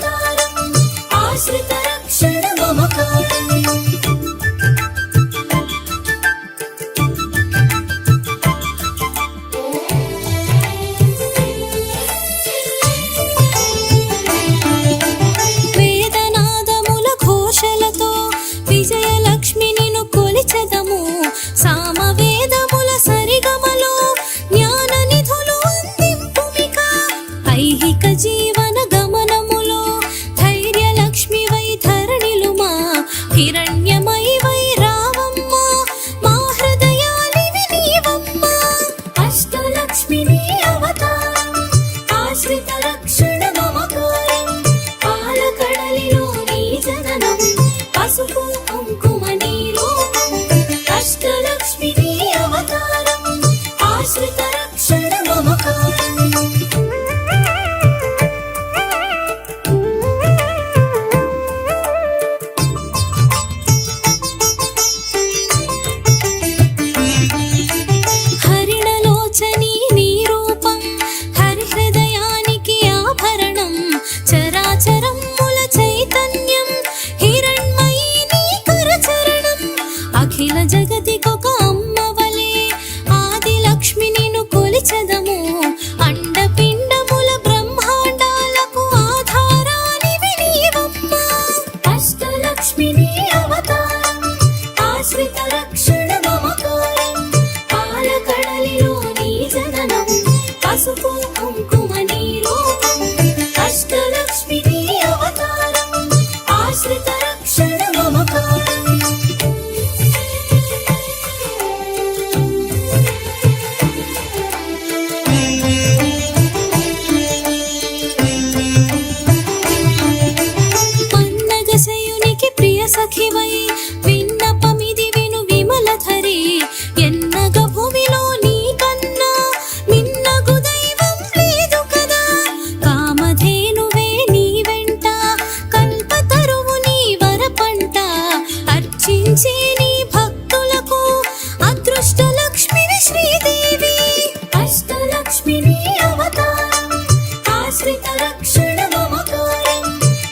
ఆశ్రిత రక్షణ మమకారం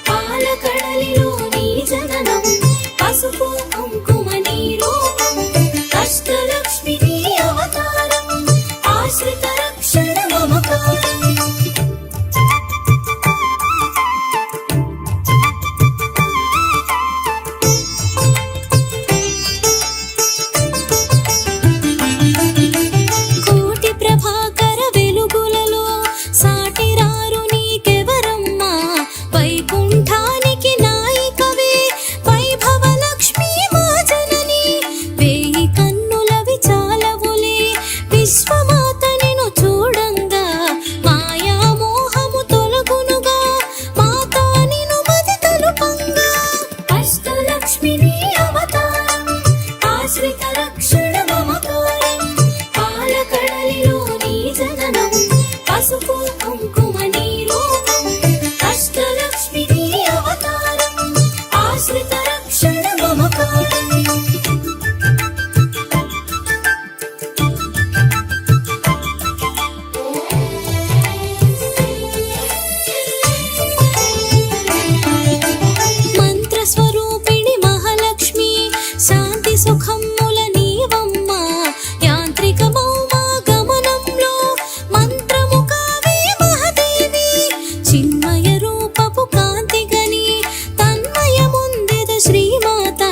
పాలకడలిలో నీ జననం పసుపు కుంకుమ నీ రూపం అష్టలక్ష్మి నీ అవతారం ఆశ్రిత రక్షణ మమకారం పసుపు కుంకుమ నీ రూపం అష్టలక్ష్మి నీ అవతారం ఆశ్రిత రక్షణ మమకారం మంత్రస్వరూపిణి మహాలక్ష్మి శాంతి సుఖముల నీవమ్మ యాంత్రిక చిన్మయ రూపపు కాంతి గని తన్మయ ముందెద శ్రీమాత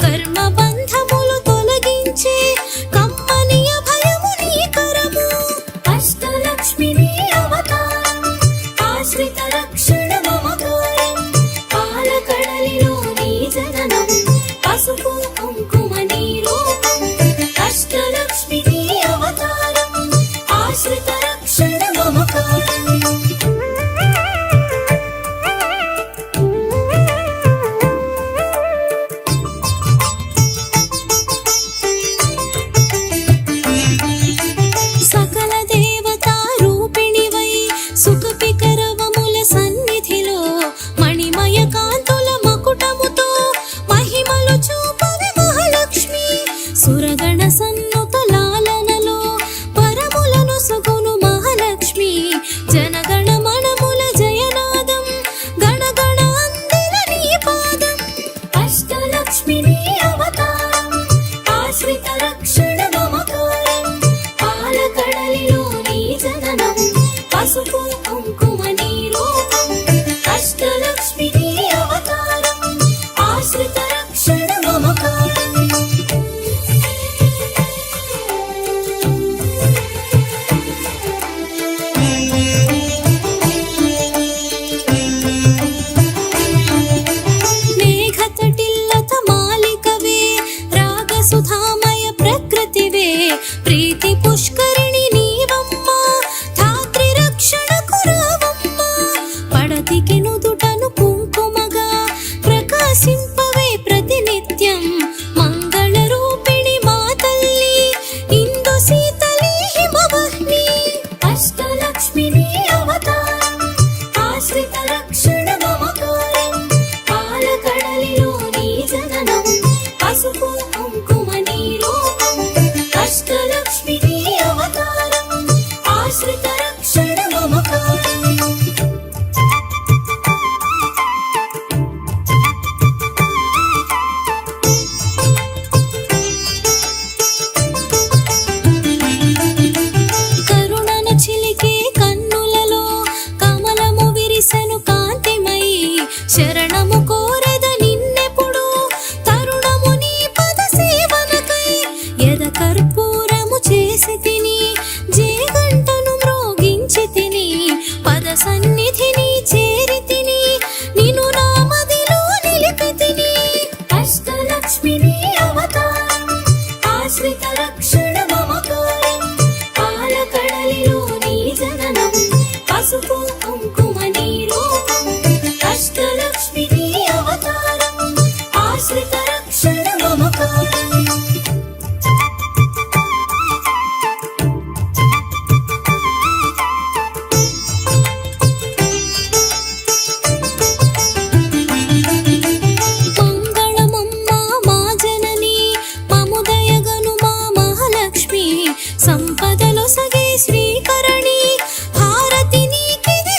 కర్మ బంధములు తొలగించి కమ్మని అభయము నీ కరము అష్టలక్ష్మి నీ అవతారం ఆశ్రిత రక్షణ మమకారం పాలకడలిలో నీ జననం పసుపు కుంకుమ నీ రూపం అష్టలక్ష్మి నీ అవతారం ఆశ్రిత రక్షణ మమకారం సుఖపికరవముల సన్నిధిలో మణిమయ కాంతుల మకుటముతో మహిమలు చూపవి మహాలక్ష్మి సురగణ సన్నుత లాలనలో పరములను సుగును మహాలక్ష్మి జనగణ మనముల జయనాదం గణగణ అందిన నీ పాదం అష్టలక్ష్మి నీ అవతారం ఆశ్రిత రక్షణ మమకారం పాలకడలిలో నీ జననం పసుపు కుంకుమ నీ రూపం అష్టలక్ష్మి నీ అవతారం ఆశ్రిత రక్షణ మమకారం మేఘతటిల్లత మాలికవే రాగసుధామయ ప్రకృతివే ప్రీతి పుష్కరిణి నీవమ్మ పడతికి నుదుటను కుంకుమగా ప్రకాశింపవే ప్రతినిత్యం మంగళ రూపిణి మా తల్లి ఇందు శీతలి హిమవహ్ని అష్టలక్ష్మి నీ అవతారం ఆశ్రిత రక్షణ మమకారం పాలకడలిలో నీ జననం పసుపు కుంకుమ నీ రూపం అష్టలక్ష్మి నీ అవతారం ఆశ్రిత రక్షణ మమకారం శరణము కోరెద నిన్నెప్పుడు తరుణము నీ పద సేవనకై ఎద కర్పూరము చేసి తిని జేగంటను మ్రోగించి తిని పద సన్నిధిని చేరి తిని నిను నా మదిలో నిలిపి తిని అష్టలక్ష్మి నీ అవతారం ఆశ్రిత రక్షణ మమకారం పాలకడలిలో నీ జననం పసుపు కుంకుమ నీ రూపం అష్టలక్ష్మి నీ అవతారం ఆశ్రిత రక్షణ మమకారం మంగళమమ్మ మా జనని మముదయగను మా మహాలక్ష్మి సంపదలో సగే శ్రీకరణి హారతి నీకిది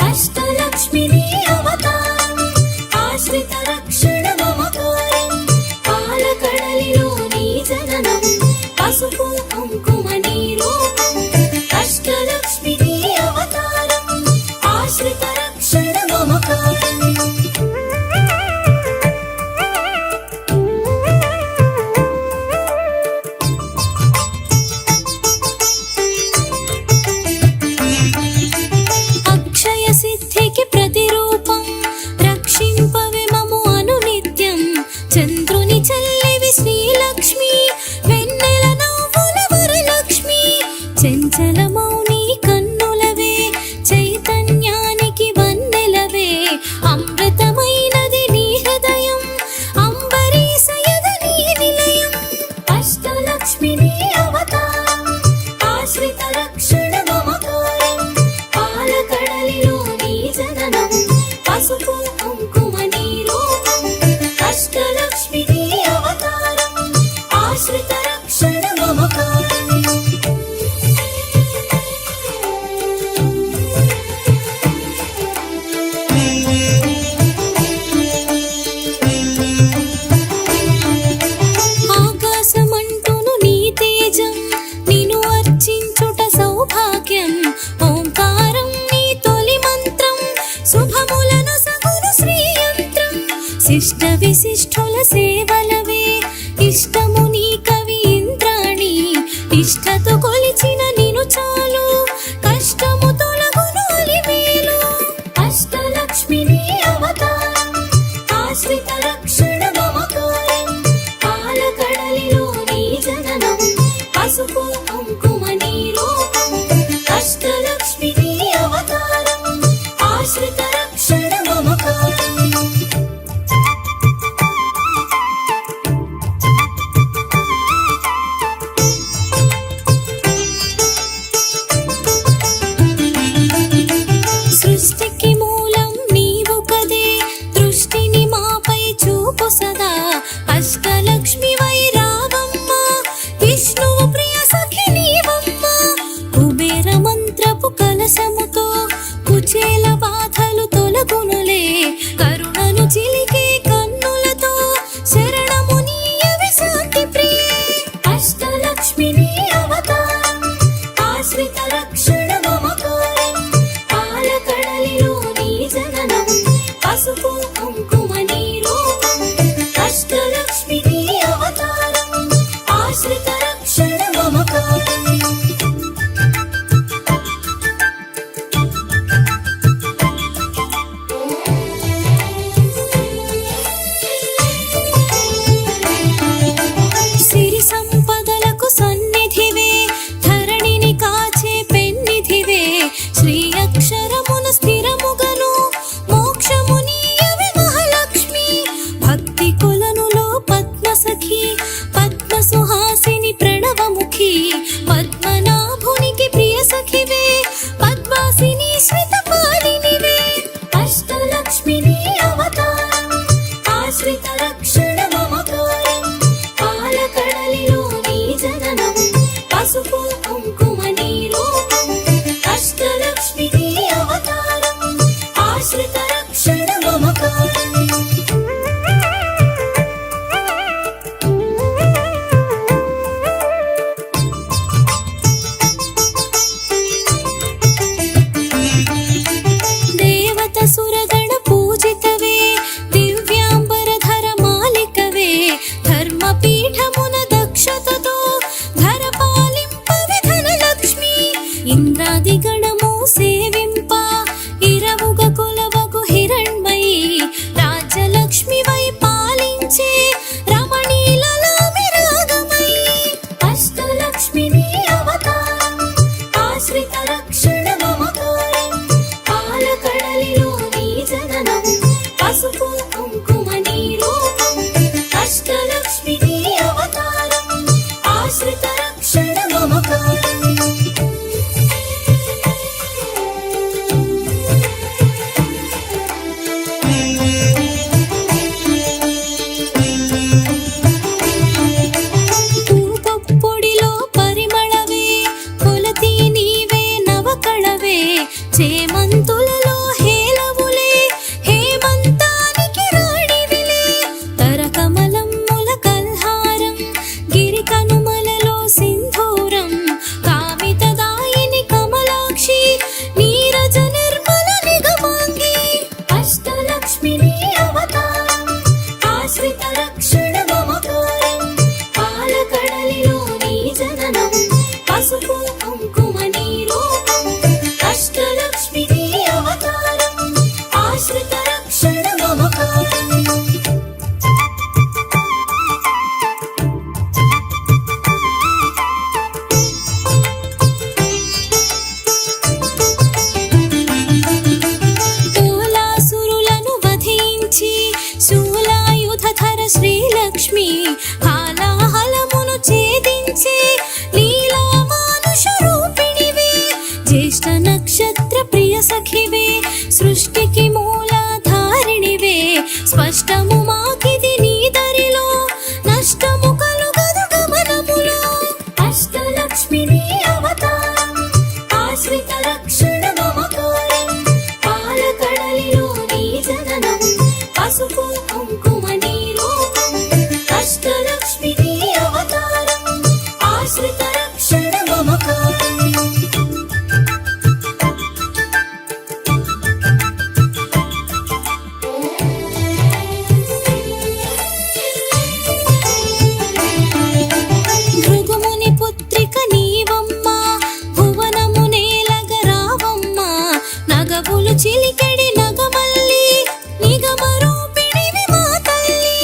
అష్టలక్ష్మి నీ అవతారం ఆశ్రిత రక్షణ మమకారం పాలకడలిలో నీ జననం పసుపు కుంకుమ నీ రూపం అష్టలక్ష్మి నీ అవతారం ఆశ్రిత రక్షణ మమకారం సిద్ధికి ప్రతిరూపం రక్షింపవే మము అనునిత్యం చంద్రుని చెల్లివి శ్రీలక్ష్మి వెన్నెల నవ్వుల వరలక్ష్మి చెంచల మౌని కన్నులవే చైతన్యానికి వన్నెలవే అమృతమైనది నీ హృదయం అంబరీషయద నీ నిలయం అష్టలక్ష్మి నీ అవతారం ఆశ్రిత రక్షణ మమకారం పాలకడలిలో నీ జననం పసుపు కుంకుమ నీ రూపం అష్టలక్ష్మి నీ అవతారం ఆశ్రిత రక్షణ మమకారం ఆకాశమంటును నీ తేజం నిన్ను అర్చించుట సౌభాగ్యం ఓంకారం నీ తొలి మంత్రం శుభములను సగును శ్రీయంత్రం శిష్ట విశిష్టుల సేవలవే ఇష్టము నీ కవి ఇంద్రాణి ఇష్టతో కొలిచిన నిను చాలు కష్టము తొలగును అలిమేలు అష్టలక్ష్మి నీ అవతారం ఆశ్రిత రక్షణ మమకారం పాలకడలిలో నీ జననం పసుపు కుంకుమ నీ రూపం అష్టలక్ష్మి నీ అవతారం ఆశ్రిత రక్షణ మమకారం సృష్టికి మూలం నీవు కదే దృష్టిని మాపై చూపు సదా అష్టలక్ష్మి వై రావమ్మ విష్ణువు ప్రియ సఖి నీవమ్మ కుబేర మంత్రపు కలశముతో కుచేల బాధలు తొలగునులే కరుణను చిలికే కన్నులతో శరణము నీయవి శాంతి ప్రియే అష్టలక్ష్మి నీ అవతారం ఆశ్రిత రక్షణ మమకారం పాలకడలిలో నీ జననం పసుపు కుంకుమ నీ రూపం అష్టలక్ష్మి నీ అవతారం ఆశ్రిత రక్షణ మమకారం సిరి సంపదలకు సన్నిధివే ధరణిని కాచే పెన్నిధివే శ్రీ అక్షరమున స్థిరముగను మోక్షము నీయవే మహాలక్ష్మి భక్తి కొలనులో పద్మ సఖి పద్మ సుహాసిని ప్రణవముఖి పద్మనాభునికి ప్రియ సఖివే పద్మాసిని శ్వేతపాలినివే అష్టలక్ష్మి నీ అవతారం ఆశ్రిత రక్షణ మమకారం పాలకడలిలో నీ జననం పసుపు కుంకుమ నీ రూపం అష్టలక్ష్మి నీ అవతారం ఆశ్రిత రక్షణ మమకారం హేమంతులలో హేలవులే హేమంతానికి రాణివిలే తరకమలమ్ముల కల్హారం గిరి కనుమలలో సింధూరం కామితదాయిని కమలాక్షి నీరజ నిర్మల నిగమాంగి అష్టలక్ష్మిని అవతారం ఆశ్రిత రక్షణ మమకారం పాలకడలిలో నీ జననం పసుపు కుంకుమ నీ రూపం అష్టలక్ష్మిని అవతారం ఆశ్రిత రక్షణ మమకారం తోలాసురులను వధించి శూలాయుధధర శ్రీలక్ష్మి హాలాహలమును ఛేదించి లీలా మానుష రూపిణివే జ్యేష్ఠ నక్షత్ర ప్రియ సఖివే సృష్టికి మూలాధారిణివే స్పష్టము మాకిది నీ దరిలో నష్టము కలుగదు గమనములో అష్టలక్ష్మిని అవతారం ఆశ్రిత రక్షణ మమకారం పాలకడలిలో నీ జననం పసుపు కుంకుమ నీ రూపం అష్టలక్ష్మిని అవతారం ఆశ్రిత రక్షణ మమకారం భృగుముని పుత్రిక నీవమ్మ భువనము నేలగ రావమ్మ నగవులు చిలికెడి నగమల్లి నిగమ రూపిణివి మా తల్లి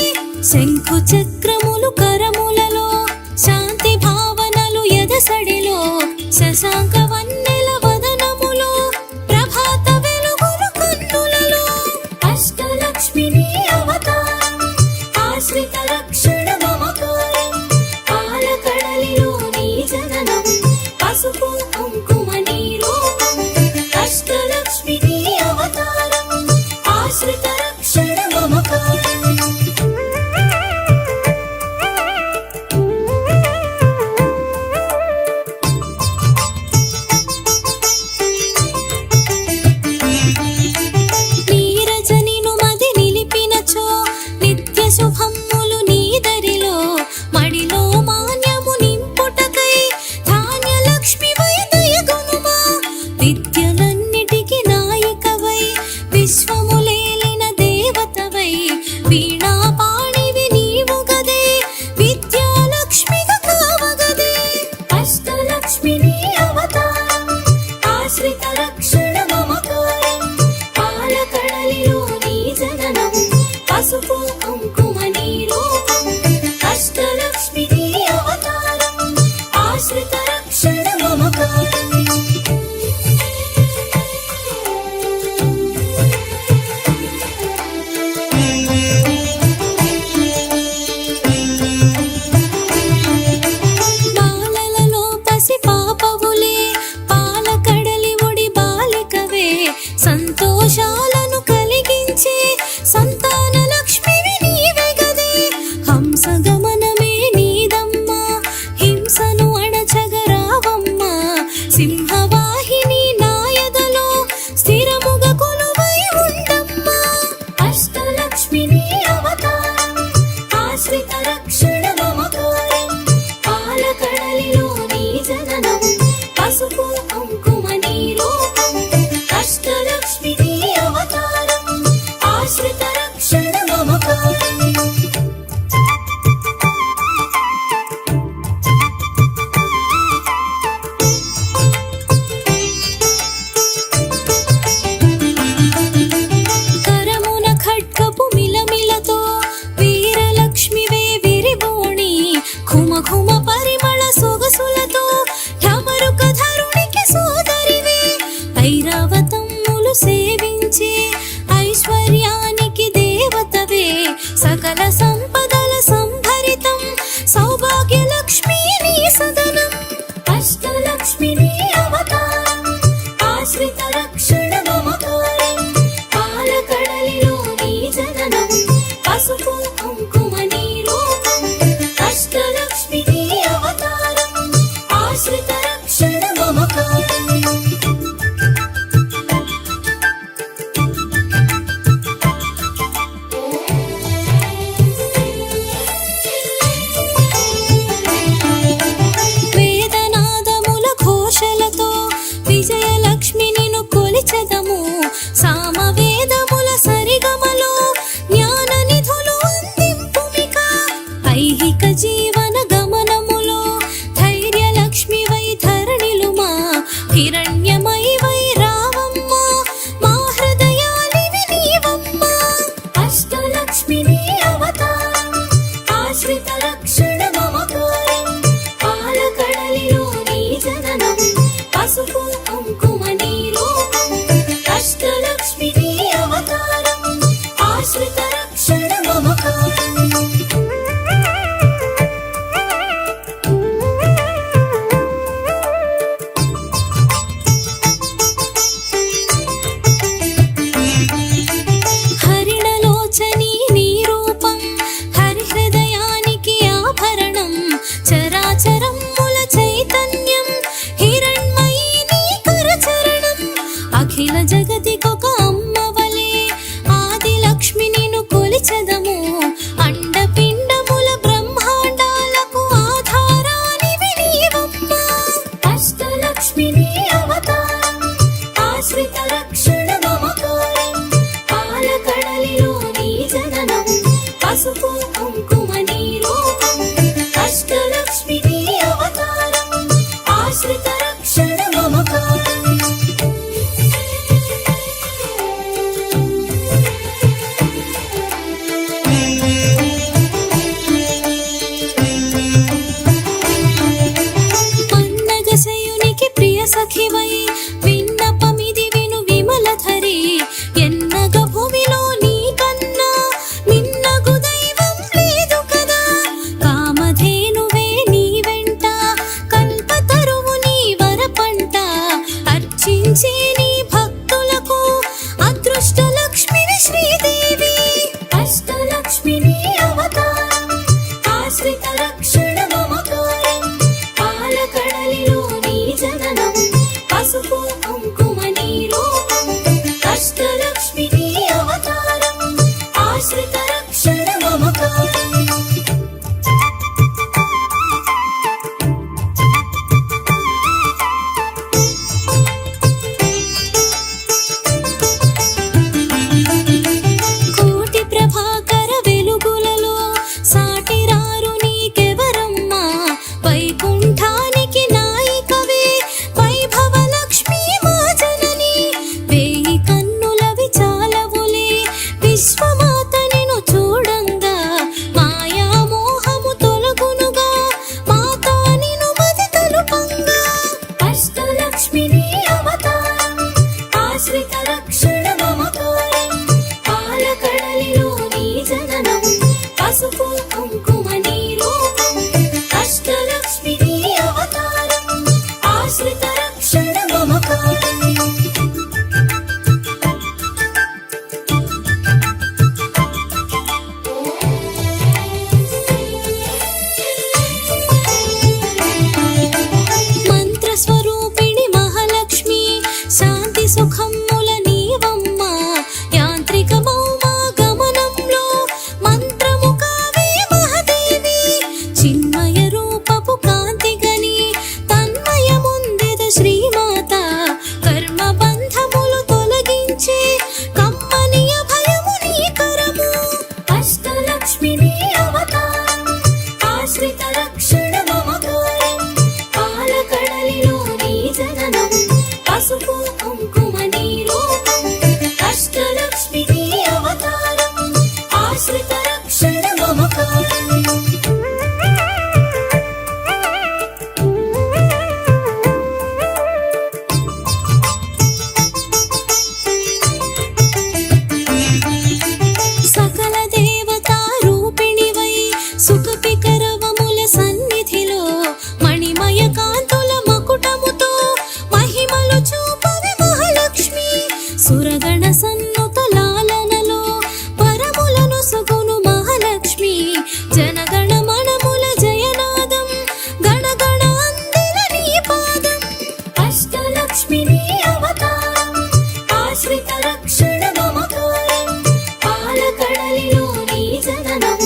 శంఖు చక్రములు కరములలో శాంతి భావనలు ఎదసడిలో శశాంక వన్నెల వదనములో ప్రభాత వెలుగులు కన్నులలో అష్టలక్ష్మిని అవతారం ఆశ్రిత రక్షణ మమకారం పాలకడలిలో నీ జననం పసుపు కుంకుమ నీ రూపం అష్టలక్ష్మిని అవతారం ఆశ్రిత రక్షణ మమకారం నీరజనిను మది నిలిపినచో నిత్య శుభమ్ములు నీ దరిలో మడిలో మాన్యము నింపుటకై ధాన్యలక్ష్మివై దయగొనుమా విద్యలన్నిటికి నాయికవై విశ్వములేలిన దేవతవై వీణా పాణివి నీవు గదే విద్యాలక్ష్మిగా కావగదే అష్టలక్ష్మిని అవతారం ఆశ్రిత రక్షణ మమకారం పాలకడలిలో నీ జననం పసుపు కుంకుమ నీ రూపం అష్టలక్ష్మిని అవతారం ఆశ్రిత రక్షణ మమకారం బాలలలో పసి పాపవులే పాలకడలి ఒడి బాలికవే సంతోషాలను కలిగించే సంతాన లక్ష్మివి నీవే గదే హంస గమనమే నీదమ్మ హింసను అణచగరావమ్మ సింహవాహిని నాయదలో స్థిరముగా కొలువై ఉండమ్మ అష్టలక్ష్మిని అవతారం ఆశ్రిత రక్షణ మమకారం పాలకడలిలో నీ జననం పసుపు కుంకుమ నీ రూపం అష్టలక్ష్మిని అవతారం ఆశ్రిత రక్షణ మమకారం కరమున ఖడ్గపు మిలమిలతో వీరలక్ష్మివే విరిబోణి ఘుమ ఘుమ పరిమళ సొగసులతో ఢమరుక ధరునికి సోదరివే ఐరావతమ్ములు సేవించే ఐశ్వర్యానికి దేవతవే సకల సంపదల సంభరితం సౌభాగ్యలక్ష్మి నీ సదనం అష్టలక్ష్మిని అవతారం ఆశ్రిత రక్షణ మమకారం పాలకడలిలో నీ జననం పసుపు కుంకుమ నీ రూపం అష్టలక్ష్మిని అవతారం ఆశ్రిత రక్షణ మమకారం జగతికొక అమ్మవలే ఆదిలక్ష్మి నిన్ను కొలిచెదము. అండపిండముల బ్రహ్మాండాలకు ఆధారానివి నీవమ్మ. అష్టలక్ష్మి నీ అవతారం, ఆశ్రిత రక్షణ మమకారం. పాలకడలిలో నీ జననం, పసుపు కుంకుమ నీ రూపం. అష్టలక్ష్మి నీ అవతారం, ఆశ్రిత రక్షణ మమకారం. పన్నగశయునికి ప్రియ సఖివై విన్నపమిది విను విమలధరి. ఎన్నగ భూమిలో నీ కన్నా నిన్నగు దైవం లేదు కదా. కామధేనువే నీ వెంట, కల్పతరువు నీ వరపంట. అర్చించే నీ భక్తులకు అదృష్ట లక్ష్మివి శ్రీదేవి. అష్టలక్ష్మి నీ అవతారం, ఆశ్రిత రక్షణ మమకారం. పాలకడలిలో నీ జననం, పసుపు కుంకుమ నీ రూపం. అష్టలక్ష్మి నీ అవతారం, ఆశ్రిత రక్షణ మమకారం. కోటి ప్రభాకర వెలుగులలో సాటిరారు నీకెవరమ్మా. వైకుంఠానికి నాయికవే వైభవ లక్ష్మి మా జనని. వేయి కన్నులవి చాలవులే విశ్వమాత నిన్ను చూడంగా. మాయా మోహము తొలగునుగా, మాతా నిన్ను మది తలుపంగా. అష్టలక్ష్మి నీ అవతారం, ఆశ్రిత రక్షణ మమకారం. పాలకడలిలో నీ జననం, పసుపు కుంకుమ నీ రూపం. అష్టలక్ష్మి నీ అవతారం, ఆశ్రిత రక్షణ మమకారం. మంత్రస్వరూపిణి మహాలక్ష్మి, శాంతి సుఖముల నీవమ్మ. యాంత్రిక మౌమా గమనంలో మంత్రము కావే మహాదేవి. చిన్మయ రూపపు కాంతి గని తన్మయముందెద శ్రీమాత. కర్మ బంధములు తొలగించే కమ్మని అభయము నీ కరము. అష్టలక్ష్మి నీ అవతారం, ఆశ్రిత రక్షణ మమకారం. పాలకడలిలో నీ జననం, పసుపు కుంకుమ నీ రూపం. అష్టలక్ష్మి నీ అవతారం, ఆశ్రిత రక్షణ మమకారం. సకల దేవతా రూపిణివై సుఖపికరవముల సన్నిధిలో మణిమయ కాంతుల మకుటముతో మహిమలు చూపవి మహాలక్ష్మి. సురగణ సన్నుత లాలనలో పరములను సుగును మహాలక్ష్మి. జనగణ మనముల జయనాదం, గణగణ అందెల నీ పాదం. అష్టలక్ష్మి నీ అవతారం, ఆశ్రిత రక్షణ మమకారం. పాలకడలిలో నీ జననం,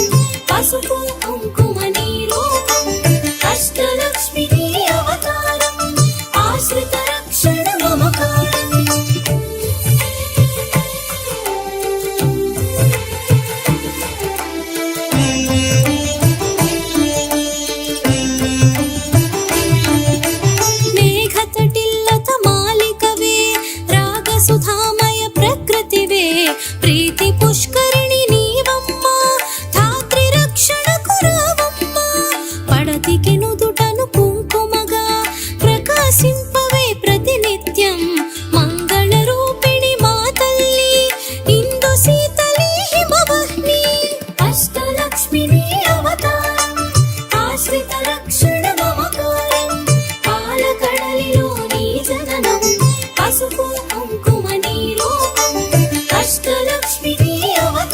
పసుపు కుంకుమ నీ రూపం. అష్టలక్ష్మి నీ అవతారం, ఆశ్రిత రక్షణ మమకారం. మేఘతటిల్లత మాలికవే, రాగసుధామయ ప్రకృతివే. ప్రీతి పుష్కరిణి నీవమ్మ, ధాత్రి రక్షణకు రావమ్మ. పడతికి నుదుటను కుంకుమగా ప్రకాశింపవే ప్రతినిత్యం. మంగళ రూపిణి మా తల్లి, ఇందు శీతలి హిమవహ్ని. అష్టలక్ష్మి నీ అవతారం, ఆశ్రిత రక్షణ మమకారం. పాలకడలిలో నీ జననం, పసుపు కుంకుమ నీ రూపం. అష్టలక్ష్మి నీ అవతారం,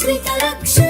ఆశ్రిత రక్ష